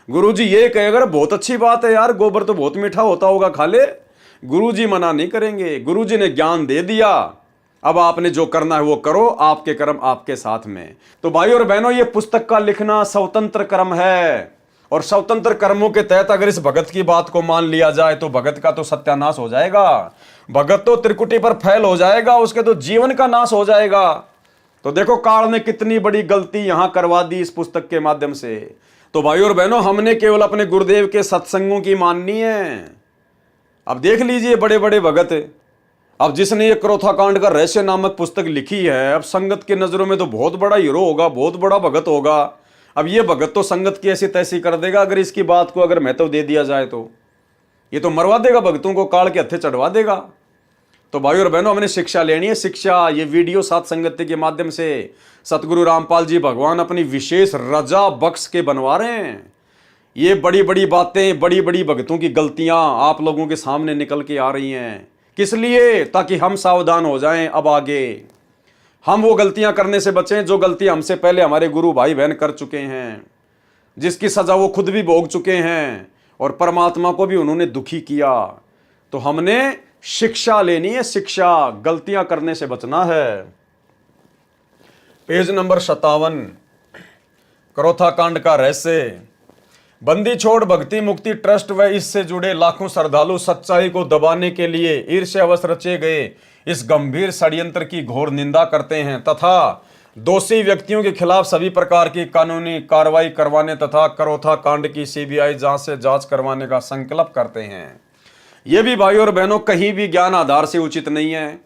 गुरुजी ये कहेगा बहुत अच्छी बात है यार, गोबर तो बहुत मीठा होता होगा, खा ले, गुरुजी मना नहीं करेंगे। गुरुजी ने ज्ञान दे दिया, अब आपने जो करना है वो करो, आपके कर्म आपके साथ में। तो भाई और बहनों, ये पुस्तक का लिखना स्वतंत्र कर्म है, और स्वतंत्र कर्मों के तहत अगर इस भगत की बात को मान लिया जाए तो भगत का तो सत्यानाश हो जाएगा, भगत तो त्रिकुटी पर फैल हो जाएगा, उसके तो जीवन का नाश हो जाएगा। तो देखो काल ने कितनी बड़ी गलती यहां करवा दी इस पुस्तक के माध्यम से। तो भाई और बहनों, हमने केवल अपने गुरुदेव के सत्संगों की माननी है। अब देख लीजिए बड़े बड़े भगत, अब जिसने ये क्रोथा कांड का रहस्य नामक पुस्तक लिखी है, अब संगत की नजरों में तो बहुत बड़ा हीरो होगा, बहुत बड़ा भगत होगा। अब ये भगत तो संगत की ऐसी तैसी कर देगा, अगर इसकी बात को अगर महत्व दे दिया जाए तो ये तो मरवा देगा भगतों को, काल के हत्थे चढ़वा देगा। तो भाई और बहनों, हमने शिक्षा लेनी है, शिक्षा। ये वीडियो साथ संगति के माध्यम से सतगुरु रामपाल जी भगवान अपनी विशेष रजा बख्श के बनवा रहे हैं। ये बड़ी बड़ी बातें, बड़ी बड़ी भगतों की गलतियां आप लोगों के सामने निकल के आ रही हैं। किस लिए? ताकि हम सावधान हो जाएं, अब आगे हम वो गलतियां करने से बचें जो गलतियां हमसे पहले हमारे गुरु भाई बहन कर चुके हैं, जिसकी सजा वो खुद भी भोग चुके हैं और परमात्मा को भी उन्होंने दुखी किया। तो हमने शिक्षा लेनी है, शिक्षा, गलतियां करने से बचना है। पेज नंबर 57, क्रोथा कांड का रहस्य। बंदी छोड़ भक्ति मुक्ति ट्रस्ट व इससे जुड़े लाखों श्रद्धालु सच्चाई को दबाने के लिए ईर्ष्यावश रचे गए इस गंभीर षड्यंत्र की घोर निंदा करते हैं तथा दोषी व्यक्तियों के खिलाफ सभी प्रकार की कानूनी कार्रवाई करवाने तथा क्रोथा कांड की सीबीआई जांच से जांच करवाने का संकल्प करते हैं। ये भी भाई और बहनों कहीं भी ज्ञान आधार से उचित नहीं है,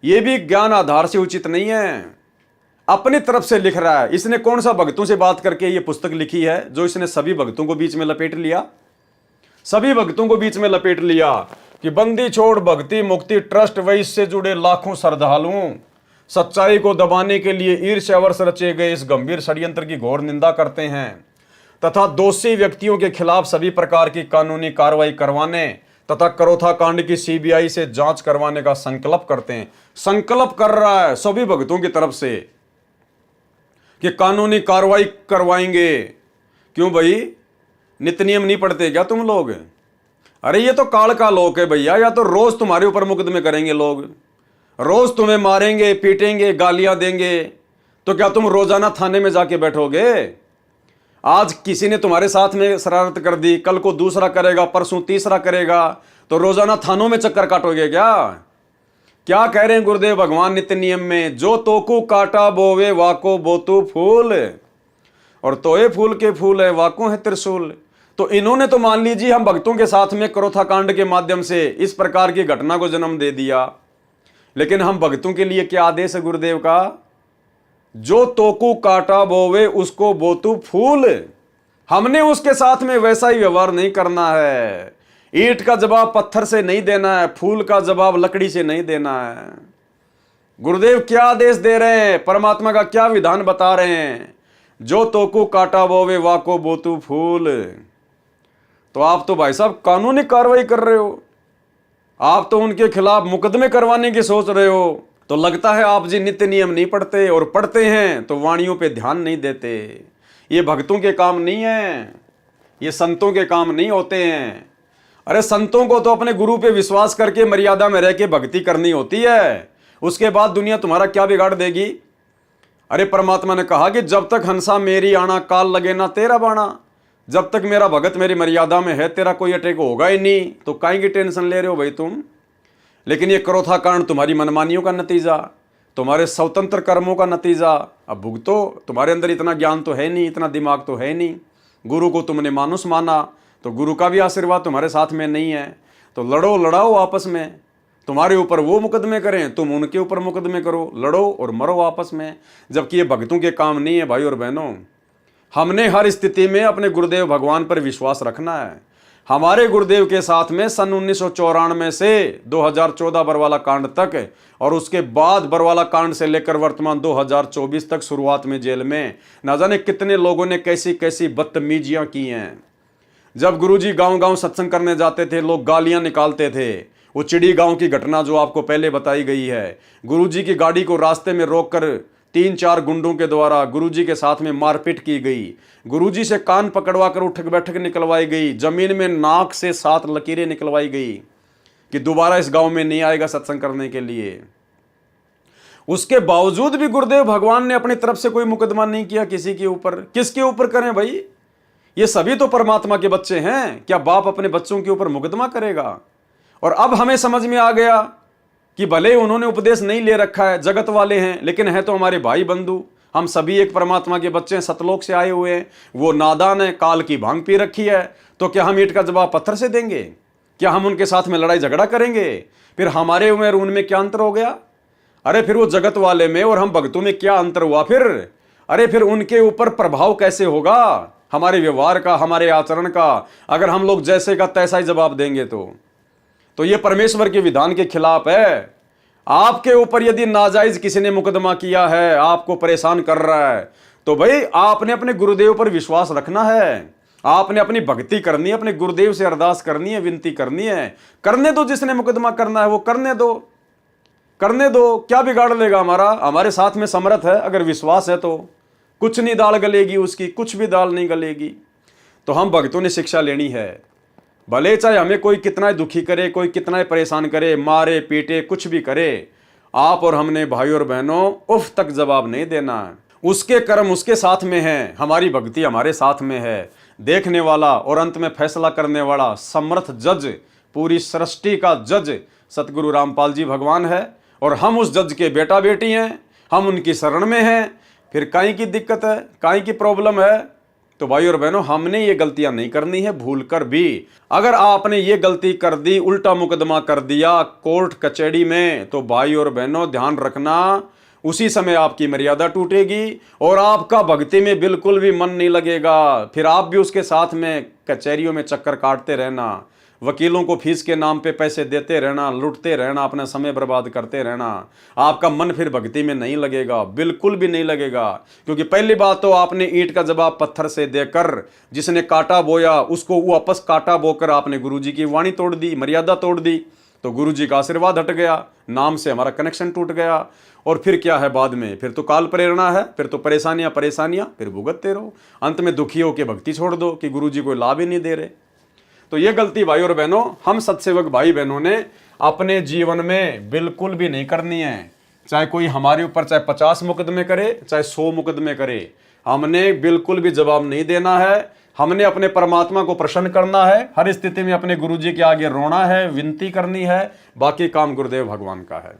ये भी ज्ञान आधार से उचित नहीं है, अपनी तरफ से लिख रहा है। इसने कौन सा भक्तों से बात करके ये पुस्तक लिखी है जो इसने सभी भक्तों को बीच में लपेट लिया, सभी भक्तों को बीच में लपेट लिया कि बंदी छोड़ भक्ति मुक्ति ट्रस्ट व इससे जुड़े लाखों श्रद्धालुओं सच्चाई को दबाने के लिए ईर्ष्यावश रचे गए इस गंभीर षड्यंत्र की घोर निंदा करते हैं तथा दोषी व्यक्तियों के खिलाफ सभी प्रकार की कानूनी कार्रवाई करवाने तथा क्रोथा कांड की सीबीआई से जांच करवाने का संकल्प करते हैं। संकल्प कर रहा है सभी भक्तों की तरफ से कि कानूनी कार्रवाई करवाएंगे। क्यों भाई, नित्य नियम नहीं पढ़ते क्या तुम लोग? अरे ये तो काल का लोक है भैया, या तो रोज तुम्हारे ऊपर मुकदमे करेंगे लोग, रोज तुम्हें मारेंगे पीटेंगे गालियां देंगे, तो क्या तुम रोजाना थाने में जाके बैठोगे? आज किसी ने तुम्हारे साथ में शरारत कर दी, कल को दूसरा करेगा, परसों तीसरा करेगा, तो रोजाना थानों में चक्कर काटोगे क्या? क्या कह रहे हैं गुरुदेव भगवान नित्य नियम में? जो तोकू काटा बोवे वाको बोतु फूल, और तोए फूल के फूल है वाको है त्रिशूल। तो इन्होंने तो मान लीजिए हम भक्तों के साथ में क्रोथा कांड के माध्यम से इस प्रकार की घटना को जन्म दे दिया, लेकिन हम भक्तों के लिए क्या आदेश है गुरुदेव का? जो तोकू काटा बोवे उसको बोतु फूल। हमने उसके साथ में वैसा ही व्यवहार नहीं करना है। ईंट का जवाब पत्थर से नहीं देना है, फूल का जवाब लकड़ी से नहीं देना है। गुरुदेव क्या आदेश दे रहे हैं, परमात्मा का क्या विधान बता रहे हैं? जो तोकू काटा बोवे वाको बोतु फूल। तो आप तो भाई साहब कानूनी कार्रवाई कर रहे हो, आप तो उनके खिलाफ मुकदमे करवाने की सोच रहे हो। तो लगता है आप जी नित्य नियम नहीं पढ़ते, और पढ़ते हैं तो वाणियों पे ध्यान नहीं देते। ये भक्तों के काम नहीं है, ये संतों के काम नहीं होते हैं। अरे संतों को तो अपने गुरु पे विश्वास करके मर्यादा में रह के भक्ति करनी होती है, उसके बाद दुनिया तुम्हारा क्या बिगाड़ देगी? अरे परमात्मा ने कहा कि जब तक हंसा मेरी आना काल लगे ना तेरा बाणा। जब तक मेरा भगत मेरी मर्यादा में है तेरा कोई अटैक होगा ही नहीं, तो काहे की टेंशन ले रहे हो भाई तुम? लेकिन ये क्रोथा कांड तुम्हारी मनमानियों का नतीजा, तुम्हारे स्वतंत्र कर्मों का नतीजा। अब भुगतो, तुम्हारे अंदर इतना ज्ञान तो है नहीं, इतना दिमाग तो है नहीं। गुरु को तुमने मानुस माना, तो गुरु का भी आशीर्वाद तुम्हारे साथ में नहीं है। तो लड़ो लड़ाओ आपस में, तुम्हारे ऊपर वो मुकदमे करें, तुम उनके ऊपर मुकदमे करो, लड़ो और मरो आपस में। जबकि ये भक्तों के काम नहीं है भाई और बहनों। हमने हर स्थिति में अपने गुरुदेव भगवान पर विश्वास रखना है। हमारे गुरुदेव के साथ में सन 1994 से 2014 बरवाला कांड तक और उसके बाद बरवाला कांड से लेकर वर्तमान 2024 तक शुरुआत में जेल में न जाने कितने लोगों ने कैसी कैसी बदतमीजियां की हैं। जब गुरुजी गांव-गांव सत्संग करने जाते थे, लोग गालियां निकालते थे। वो चिड़ी गांव की घटना जो आपको पहले बताई गई है, गुरुजी की गाड़ी को रास्ते में रोककर 3-4 गुंडों के द्वारा गुरुजी के साथ में मारपीट की गई। गुरुजी से कान पकड़वा कर उठक बैठक निकलवाई गई। जमीन में नाक से 7 लकीरें निकलवाई गई कि दोबारा इस गांव में नहीं आएगा सत्संग करने के लिए। उसके बावजूद भी गुरुदेव भगवान ने अपनी तरफ से कोई मुकदमा नहीं किया किसी के ऊपर। किसके ऊपर करें भाई? ये सभी तो परमात्मा के बच्चे हैं। क्या बाप अपने बच्चों के ऊपर मुकदमा करेगा? और अब हमें समझ में आ गया कि भले उन्होंने उपदेश नहीं ले रखा है, जगत वाले हैं, लेकिन है तो हमारे भाई बंधु। हम सभी एक परमात्मा के बच्चे हैं, सतलोक से आए हुए हैं। वो नादान है, काल की भांग पी रखी है, तो क्या हम ईंट का जवाब पत्थर से देंगे? क्या हम उनके साथ में लड़ाई झगड़ा करेंगे? फिर हमारे में और उनमें क्या अंतर हो गया? अरे फिर वो जगत वाले में और हम भक्तों में क्या अंतर हुआ फिर? अरे फिर उनके ऊपर प्रभाव कैसे होगा हमारे व्यवहार का, हमारे आचरण का, अगर हम लोग जैसे का तैसा ही जवाब देंगे तो ये परमेश्वर के विधान के खिलाफ है। आपके ऊपर यदि नाजायज किसी ने मुकदमा किया है, आपको परेशान कर रहा है, तो भाई आपने अपने गुरुदेव पर विश्वास रखना है। आपने अपनी भक्ति करनी है, अपने गुरुदेव से अरदास करनी है, विनती करनी है। करने दो, जिसने मुकदमा करना है वो करने दो, करने दो। क्या बिगाड़ लेगा हमारा? हमारे साथ में समर्थ है, अगर विश्वास है तो कुछ नहीं दाल गलेगी उसकी, कुछ भी दाल नहीं गलेगी। तो हम भक्तों ने शिक्षा लेनी है। भले चाहे हमें कोई कितना दुखी करे, कोई कितना परेशान करे, मारे पीटे, कुछ भी करे, आप और हमने भाई और बहनों उफ तक जवाब नहीं देना है। उसके कर्म उसके साथ में है, हमारी भक्ति हमारे साथ में है। देखने वाला और अंत में फैसला करने वाला समर्थ जज, पूरी सृष्टि का जज सतगुरु रामपाल जी भगवान है, और हम उस जज के बेटा बेटी हैं, हम उनकी शरण में हैं। फिर काई की दिक्कत है, काई की प्रॉब्लम है? तो भाई और बहनों, हमने ये गलतियां नहीं करनी है भूल कर भी। अगर आपने ये गलती कर दी, उल्टा मुकदमा कर दिया कोर्ट कचहरी में, तो भाई और बहनों ध्यान रखना, उसी समय आपकी मर्यादा टूटेगी और आपका भक्ति में बिल्कुल भी मन नहीं लगेगा। फिर आप भी उसके साथ में कचहरियों में चक्कर काटते रहना, वकीलों को फीस के नाम पे पैसे देते रहना, लुटते रहना, अपना समय बर्बाद करते रहना। आपका मन फिर भक्ति में नहीं लगेगा, बिल्कुल भी नहीं लगेगा। क्योंकि पहली बात तो आपने ईंट का जवाब पत्थर से देकर, जिसने कांटा बोया उसको वापस कांटा बोकर आपने गुरुजी की वाणी तोड़ दी, मर्यादा तोड़ दी, तो गुरुजी का आशीर्वाद हट गया, नाम से हमारा कनेक्शन टूट गया। और फिर क्या है बाद में? फिर तो काल प्रेरणा है, फिर तो परेशानियां फिर भुगतते रहो। अंत में दुखी हो के भक्ति छोड़ दो कि गुरुजी कोई लाभ ही नहीं दे रहे। तो ये गलती भाई और बहनों, हम सत्सेवक भाई बहनों ने अपने जीवन में बिल्कुल भी नहीं करनी है। चाहे कोई हमारे ऊपर चाहे 50 मुकदमे करे, चाहे 100 मुकदमे करे, हमने बिल्कुल भी जवाब नहीं देना है। हमने अपने परमात्मा को प्रसन्न करना है, हर स्थिति में अपने गुरुजी के आगे रोना है, विनती करनी है। बाकी काम गुरुदेव भगवान का है।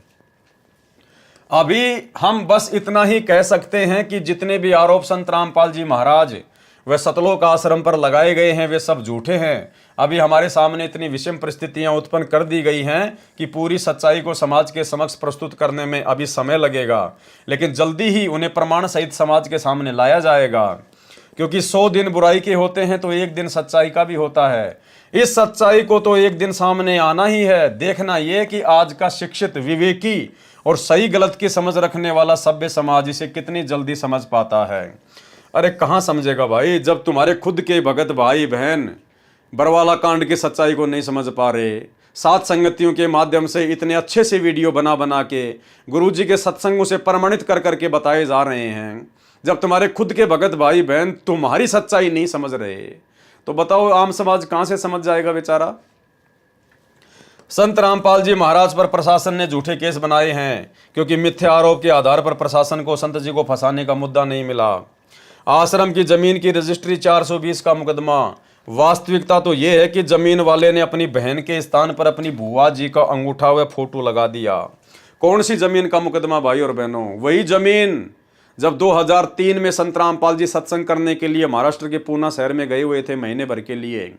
अभी हम बस इतना ही कह सकते हैं कि जितने भी आरोप संत रामपाल जी महाराज वे सतलोक आश्रम पर लगाए गए हैं, वे सब झूठे हैं। अभी हमारे सामने इतनी विषम परिस्थितियां उत्पन्न कर दी गई हैं कि पूरी सच्चाई को समाज के समक्ष प्रस्तुत करने में अभी समय लगेगा, लेकिन जल्दी ही उन्हें प्रमाण सहित समाज के सामने लाया जाएगा। क्योंकि 100 दिन बुराई के होते हैं तो एक दिन सच्चाई का भी होता है। इस सच्चाई को तो एक दिन सामने आना ही है। देखना यह कि आज का शिक्षित, विवेकी और सही गलत की समझ रखने वाला सभ्य समाज इसे कितनी जल्दी समझ पाता है। अरे कहाँ समझेगा भाई, जब तुम्हारे खुद के भगत भाई बहन बरवाला कांड की सच्चाई को नहीं समझ पा रहे, सात संगतियों के माध्यम से इतने अच्छे से वीडियो बना बना के गुरुजी के सत्संगों से प्रमाणित कर करके बताए जा रहे हैं। जब तुम्हारे खुद के भगत भाई बहन तुम्हारी सच्चाई नहीं समझ रहे, तो बताओ आम समाज कहाँ से समझ जाएगा बेचारा। संत रामपाल जी महाराज पर प्रशासन ने झूठे केस बनाए हैं, क्योंकि मिथ्या आरोप के आधार पर प्रशासन को संत जी को फंसाने का मुद्दा नहीं मिला। आश्रम की जमीन की रजिस्ट्री 420 का मुकदमा। वास्तविकता तो यह है कि जमीन वाले ने अपनी बहन के स्थान पर अपनी बुआ जी का अंगूठा व फोटो लगा दिया। कौन सी जमीन का मुकदमा भाई और बहनों? वही जमीन जब 2003 में संत रामपाल जी सत्संग करने के लिए महाराष्ट्र के पूना शहर में गए हुए थे महीने भर के लिए,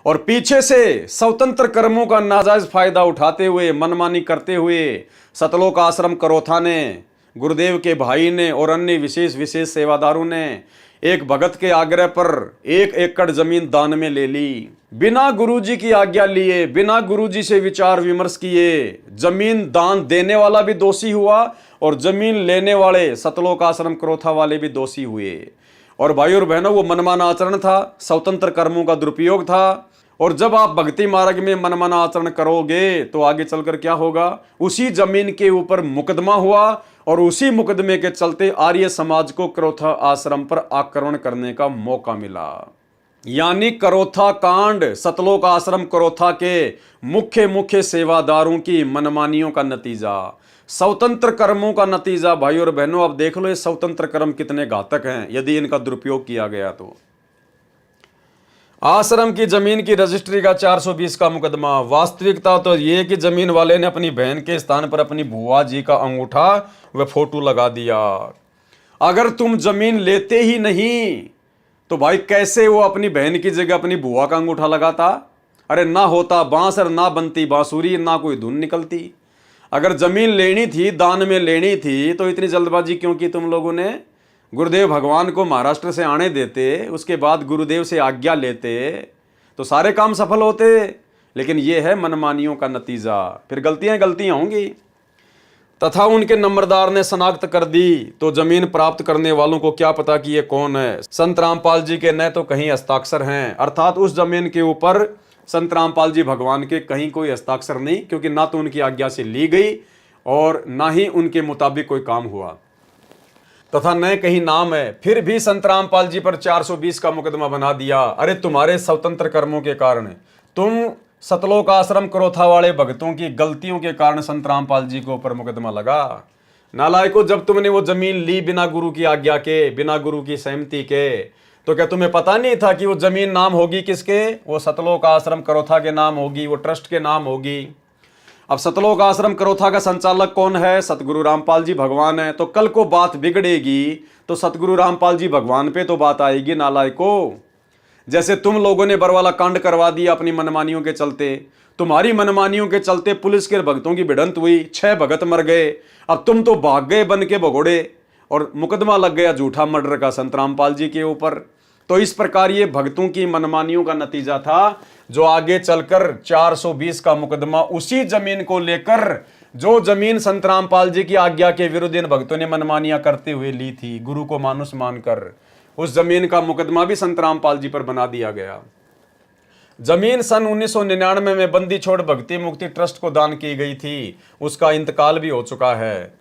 और पीछे से स्वतंत्र कर्मों का नाजायज फायदा उठाते हुए, मनमानी करते हुए सतलोक आश्रम करोथा ने, गुरुदेव के भाई ने और अन्य विशेष सेवादारों ने एक भगत के आग्रह पर 1 एकड़ जमीन दान में ले ली, बिना गुरुजी की आज्ञा लिए, बिना गुरुजी से विचार विमर्श किए। जमीन दान देने वाला भी दोषी हुआ और जमीन लेने वाले सतलोक आश्रम क्रोथा वाले भी दोषी हुए। और भाई और बहनों, वो मनमाना आचरण था, स्वतंत्र कर्मों का दुरुपयोग था। और जब आप भक्ति मार्ग में मनमाना आचरण करोगे तो आगे चलकर क्या होगा? उसी जमीन के ऊपर मुकदमा हुआ और उसी मुकदमे के चलते आर्य समाज को क्रोथा आश्रम पर आक्रमण करने का मौका मिला। यानी क्रोथा कांड सतलोक आश्रम क्रोथा के मुख्य सेवादारों की मनमानियों का नतीजा, स्वतंत्र कर्मों का नतीजा। भाई और बहनों, अब देख लो ये स्वतंत्र कर्म कितने घातक हैं यदि इनका दुरुपयोग किया गया तो। आश्रम की जमीन की रजिस्ट्री का 420 का मुकदमा। वास्तविकता तो ये कि जमीन वाले ने अपनी बहन के स्थान पर अपनी बुआ जी का अंगूठा व फोटो लगा दिया। अगर तुम जमीन लेते ही नहीं तो भाई कैसे वो अपनी बहन की जगह अपनी बुआ का अंगूठा लगाता? अरे ना होता बांस और ना बनती बांसुरी, ना कोई धुन निकलती। अगर जमीन लेनी थी, दान में लेनी थी, तो इतनी जल्दबाजी क्यों की तुम लोगों ने? गुरुदेव भगवान को महाराष्ट्र से आने देते, उसके बाद गुरुदेव से आज्ञा लेते तो सारे काम सफल होते। लेकिन यह है मनमानियों का नतीजा। फिर गलतियां होंगी। तथा उनके नंबरदार ने शनाख्त कर दी तो जमीन प्राप्त करने वालों को क्या पता कि ये कौन है। संत रामपाल जी के न तो कहीं हस्ताक्षर हैं, अर्थात उस जमीन के ऊपर संत रामपाल जी भगवान के कहीं कोई हस्ताक्षर नहीं, क्योंकि ना तो उनकी आज्ञा से ली गई और ना ही उनके मुताबिक कोई काम हुआ, तथा न कहीं नाम है। फिर भी संत रामपाल जी पर 420 का मुकदमा बना दिया। अरे तुम्हारे स्वतंत्र कर्मों के कारण, तुम सतलोक आश्रम क्रोथा वाले भक्तों की गलतियों के कारण संत रामपाल जी के ऊपर मुकदमा लगा। नालायकों, जब तुमने वो जमीन ली बिना गुरु की आज्ञा के, बिना गुरु की सहमति के, तो क्या तुम्हें पता नहीं था कि वो जमीन नाम होगी किसके? वो सतलोक आश्रम क्रोथा के नाम होगी, वो ट्रस्ट के नाम होगी। अब सतलोक आश्रम क्रोथा का संचालक कौन है? सतगुरु रामपाल जी भगवान है। तो कल को बात बिगड़ेगी तो सतगुरु रामपाल जी भगवान पे तो बात आएगी नालायकों। जैसे तुम लोगों ने बरवाला कांड करवा दिया अपनी मनमानियों के चलते, तुम्हारी मनमानियों के चलते पुलिस के भक्तों की भिड़ंत हुई, 6 भगत मर गए। अब तुम तो भाग गए बन के भगोड़े और मुकदमा लग गया झूठा मर्डर का संत रामपाल जी के ऊपर। तो इस प्रकार ये भक्तों की मनमानियों का नतीजा था, जो आगे चलकर 420 का मुकदमा उसी जमीन को लेकर, जो जमीन संत रामपाल जी की आज्ञा के विरुद्ध इन भक्तों ने मनमानियां करते हुए ली थी, गुरु को मानुस मानकर, उस जमीन का मुकदमा भी संत रामपाल जी पर बना दिया गया। जमीन सन 1999 में बंदी छोड़ भक्ति मुक्ति ट्रस्ट को दान की गई थी, उसका इंतकाल भी हो चुका है।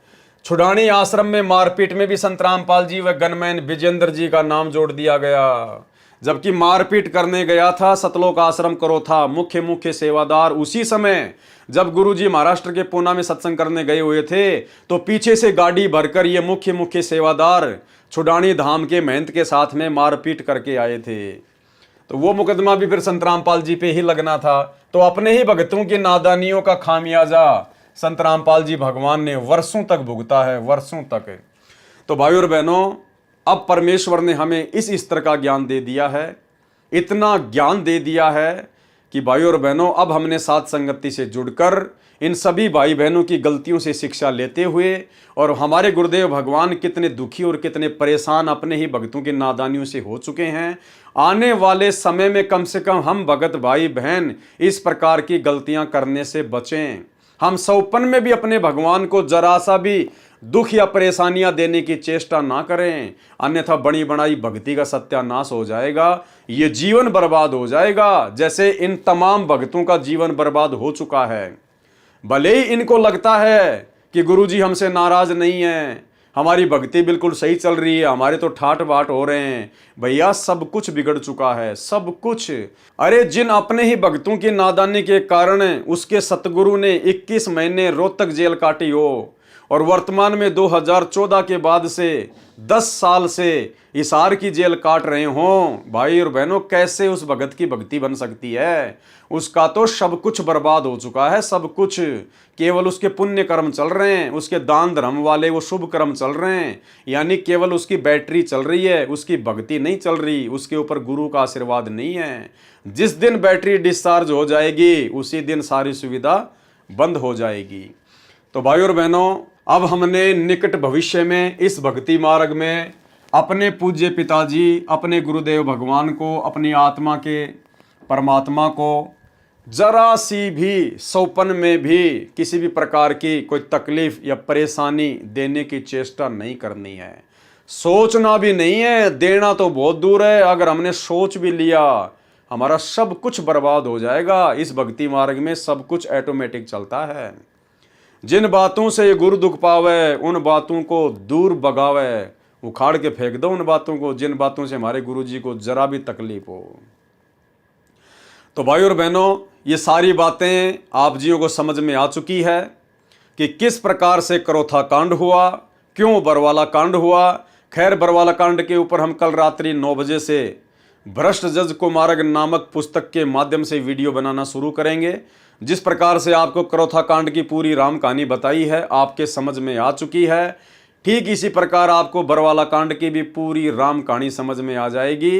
छुडानी आश्रम में मारपीट में भी संत रामपाल जी व गनमैन विजेंद्र जी का नाम जोड़ दिया गया, जबकि मारपीट करने गया था सतलोक आश्रम क्रोथा मुख्य सेवादार। उसी समय जब गुरुजी महाराष्ट्र के पूना में सत्संग करने गए हुए थे तो पीछे से गाड़ी भरकर ये मुख्य सेवादार छुडानी धाम के महंत के साथ में मारपीट करके आए थे। तो वो मुकदमा भी फिर संत रामपाल जी पे ही लगना था। तो अपने ही भक्तों की नादानियों का खामियाजा संत रामपाल जी भगवान ने वर्षों तक भुगता है, वर्षों तक। तो भाइयों और बहनों, अब परमेश्वर ने हमें इस स्तर का ज्ञान दे दिया है, इतना ज्ञान दे दिया है कि भाइयों और बहनों, अब हमने साथ संगति से जुड़कर इन सभी भाई बहनों की गलतियों से शिक्षा लेते हुए, और हमारे गुरुदेव भगवान कितने दुखी और कितने परेशान अपने ही भक्तों की नादानियों से हो चुके हैं, आने वाले समय में कम से कम हम भगत भाई बहन इस प्रकार की गलतियां करने से बचें। हम सौपन में भी अपने भगवान को जरा सा भी दुख या परेशानियां देने की चेष्टा ना करें, अन्यथा बड़ी बनाई भक्ति का सत्यानाश हो जाएगा, ये जीवन बर्बाद हो जाएगा, जैसे इन तमाम भक्तों का जीवन बर्बाद हो चुका है। भले ही इनको लगता है कि गुरुजी हमसे नाराज नहीं है, हमारी भक्ति बिल्कुल सही चल रही है, हमारे तो ठाट बाट हो रहे हैं। भैया, सब कुछ बिगड़ चुका है, सब कुछ। अरे जिन अपने ही भक्तों की नादानी के कारण उसके सतगुरु ने 21 महीने रोहतक जेल काटी हो, और वर्तमान में 2014 के बाद से 10 साल से हिसार की जेल काट रहे हों, भाई और बहनों, कैसे उस भगत की भक्ति बन सकती है? उसका तो सब कुछ बर्बाद हो चुका है, सब कुछ। केवल उसके पुण्य कर्म चल रहे हैं, उसके दान धर्म वाले वो शुभ कर्म चल रहे हैं, यानी केवल उसकी बैटरी चल रही है, उसकी भक्ति नहीं चल रही, उसके ऊपर गुरु का आशीर्वाद नहीं है। जिस दिन बैटरी डिस्चार्ज हो जाएगी उसी दिन सारी सुविधा बंद हो जाएगी। तो भाई और बहनों, अब हमने निकट भविष्य में इस भक्ति मार्ग में अपने पूज्य पिताजी, अपने गुरुदेव भगवान को, अपनी आत्मा के परमात्मा को जरा सी भी सौपन में भी किसी भी प्रकार की कोई तकलीफ या परेशानी देने की चेष्टा नहीं करनी है। सोचना भी नहीं है, देना तो बहुत दूर है। अगर हमने सोच भी लिया, हमारा सब कुछ बर्बाद हो जाएगा। इस भक्ति मार्ग में सब कुछ ऑटोमेटिक चलता है। जिन बातों से ये गुरु दुख पावे, उन बातों को दूर भगावे, उखाड़ के फेंक दो उन बातों को जिन बातों से हमारे गुरु जी को जरा भी तकलीफ हो। तो भाई और बहनों, ये सारी बातें आप जियों को समझ में आ चुकी है कि किस प्रकार से करोथा कांड हुआ, क्यों बरवाला कांड हुआ। खैर, बरवाला कांड के ऊपर हम कल रात्रि 9 बजे से भ्रष्ट जज को मार्ग नामक पुस्तक के माध्यम से वीडियो बनाना शुरू करेंगे। जिस प्रकार से आपको करोथा कांड की पूरी राम कहानी बताई है, आपके समझ में आ चुकी है, ठीक इसी प्रकार आपको बरवाला कांड की भी पूरी राम कहानी समझ में आ जाएगी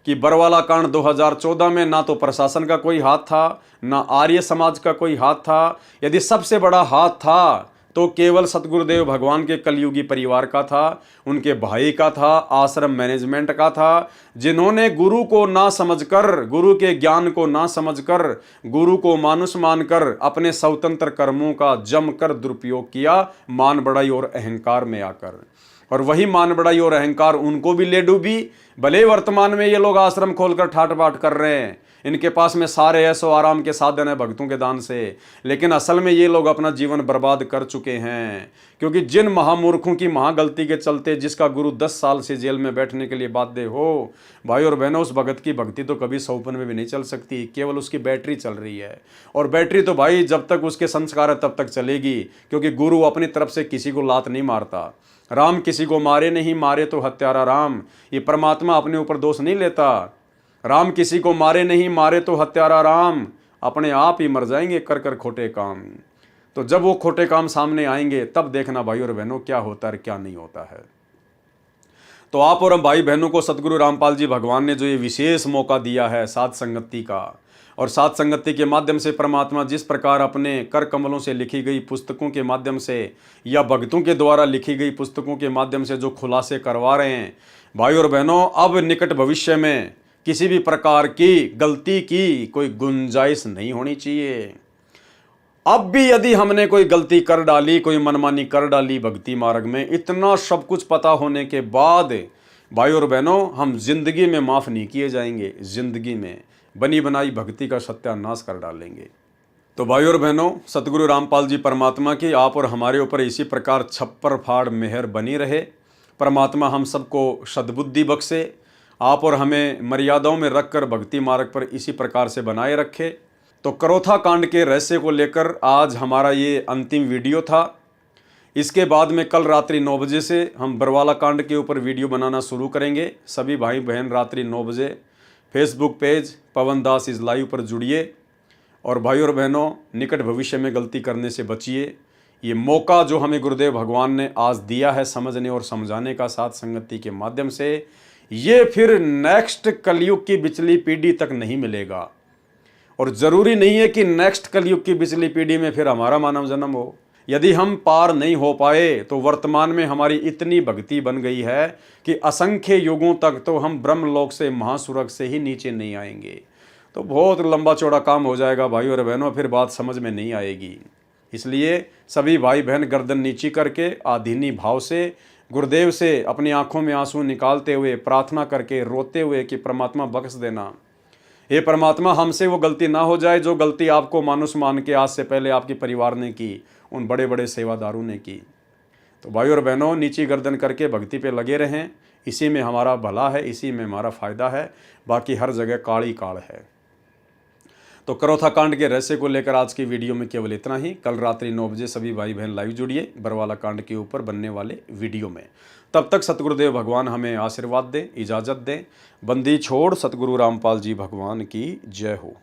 कि बरवाला कांड 2014 में ना तो प्रशासन का कोई हाथ था, ना आर्य समाज का कोई हाथ था। यदि सबसे बड़ा हाथ था तो केवल सतगुरुदेव भगवान के कलयुगी परिवार का था, उनके भाई का था, आश्रम मैनेजमेंट का था, जिन्होंने गुरु को ना समझकर, गुरु के ज्ञान को ना समझकर, गुरु को मानुष मानकर अपने स्वतंत्र कर्मों का जमकर दुरुपयोग किया, मान बढ़ाई और अहंकार में आकर। और वही मान बढ़ाई और अहंकार उनको भी ले डूबी। भले वर्तमान में ये लोग आश्रम खोलकर ठाट बाट कर रहे हैं, इनके पास में सारे ऐसो आराम के साधन है भक्तों के दान से, लेकिन असल में ये लोग अपना जीवन बर्बाद कर चुके हैं। क्योंकि जिन महामूर्खों की महागलती के चलते जिसका गुरु 10 साल से जेल में बैठने के लिए बाध्य हो, भाई और बहनों, उस भगत की भक्ति तो कभी सौपन में भी नहीं चल सकती, केवल उसकी बैटरी चल रही है। और बैटरी तो भाई जब तक उसके संस्कार है तब तक चलेगी, क्योंकि गुरु अपनी तरफ से किसी को लात नहीं मारता। राम किसी को मारे नहीं, मारे तो हत्यारा राम। ये परमात्मा अपने ऊपर दोष नहीं लेता। राम किसी को मारे नहीं, मारे तो हत्यारा राम। अपने आप ही मर जाएंगे कर कर खोटे काम। तो जब वो खोटे काम सामने आएंगे तब देखना भाई और बहनों क्या होता है क्या नहीं होता है। तो आप और हम भाई बहनों को सतगुरु रामपाल जी भगवान ने जो ये विशेष मौका दिया है साध संगति का, और साध संगति के माध्यम से परमात्मा जिस प्रकार अपने कर कमलों से लिखी गई पुस्तकों के माध्यम से या भक्तों के द्वारा लिखी गई पुस्तकों के माध्यम से जो खुलासे करवा रहे हैं, भाई और बहनों, अब निकट भविष्य में किसी भी प्रकार की गलती की कोई गुंजाइश नहीं होनी चाहिए। अब भी यदि हमने कोई गलती कर डाली, कोई मनमानी कर डाली भक्ति मार्ग में, इतना सब कुछ पता होने के बाद भाई और बहनों, हम जिंदगी में माफ़ नहीं किए जाएंगे। जिंदगी में बनी बनाई भक्ति का सत्यानाश कर डालेंगे। तो भाई और बहनों, सतगुरु रामपाल जी परमात्मा की आप और हमारे ऊपर इसी प्रकार छप्पर फाड़ मेहर बनी रहे। परमात्मा हम सबको सद्बुद्धि बख्शे, आप और हमें मर्यादाओं में रखकर भक्ति मार्ग पर इसी प्रकार से बनाए रखे। तो करोथा कांड के रहस्य को लेकर आज हमारा ये अंतिम वीडियो था। इसके बाद में कल रात्रि 9 बजे से हम बरवाला कांड के ऊपर वीडियो बनाना शुरू करेंगे। सभी भाई बहन रात्रि 9 बजे Facebook page Pawan Das is live पर जुड़िए। और भाई और बहनों, निकट भविष्य में गलती करने से बचिए। ये मौका जो हमें गुरुदेव भगवान ने आज दिया है समझने और समझाने का साथ संगति के माध्यम से, ये फिर नेक्स्ट कलयुग की पिछली पीढ़ी तक नहीं मिलेगा। और ज़रूरी नहीं है कि नेक्स्ट कलयुग की पिछली पीढ़ी में फिर हमारा मानव जन्म हो। यदि हम पार नहीं हो पाए तो वर्तमान में हमारी इतनी भक्ति बन गई है कि असंख्य युगों तक तो हम ब्रह्मलोक से महासुरग से ही नीचे नहीं आएंगे। तो बहुत लंबा चौड़ा काम हो जाएगा भाई और बहनों, फिर बात समझ में नहीं आएगी। इसलिए सभी भाई बहन गर्दन नीची करके आधीनी भाव से गुरुदेव से अपनी आंखों में आंसू निकालते हुए प्रार्थना करके रोते हुए कि परमात्मा बख्श देना, हे परमात्मा, हमसे वो गलती ना हो जाए जो गलती आपको मानुष मान के आज से पहले आपके परिवार ने की, उन बड़े बड़े सेवादारों ने की। तो भाई और बहनों, नीची गर्दन करके भक्ति पे लगे रहें। इसी में हमारा भला है, इसी में हमारा फ़ायदा है। बाकी हर जगह काली काल है। तो करोथा कांड के रहस्य को लेकर आज की वीडियो में केवल इतना ही। कल रात्रि 9 बजे सभी भाई बहन लाइव जुड़िए बरवाला कांड के ऊपर बनने वाले वीडियो में। तब तक सतगुरुदेव भगवान हमें आशीर्वाद दें, इजाज़त दें। बंदी छोड़ सतगुरु रामपाल जी भगवान की जय हो।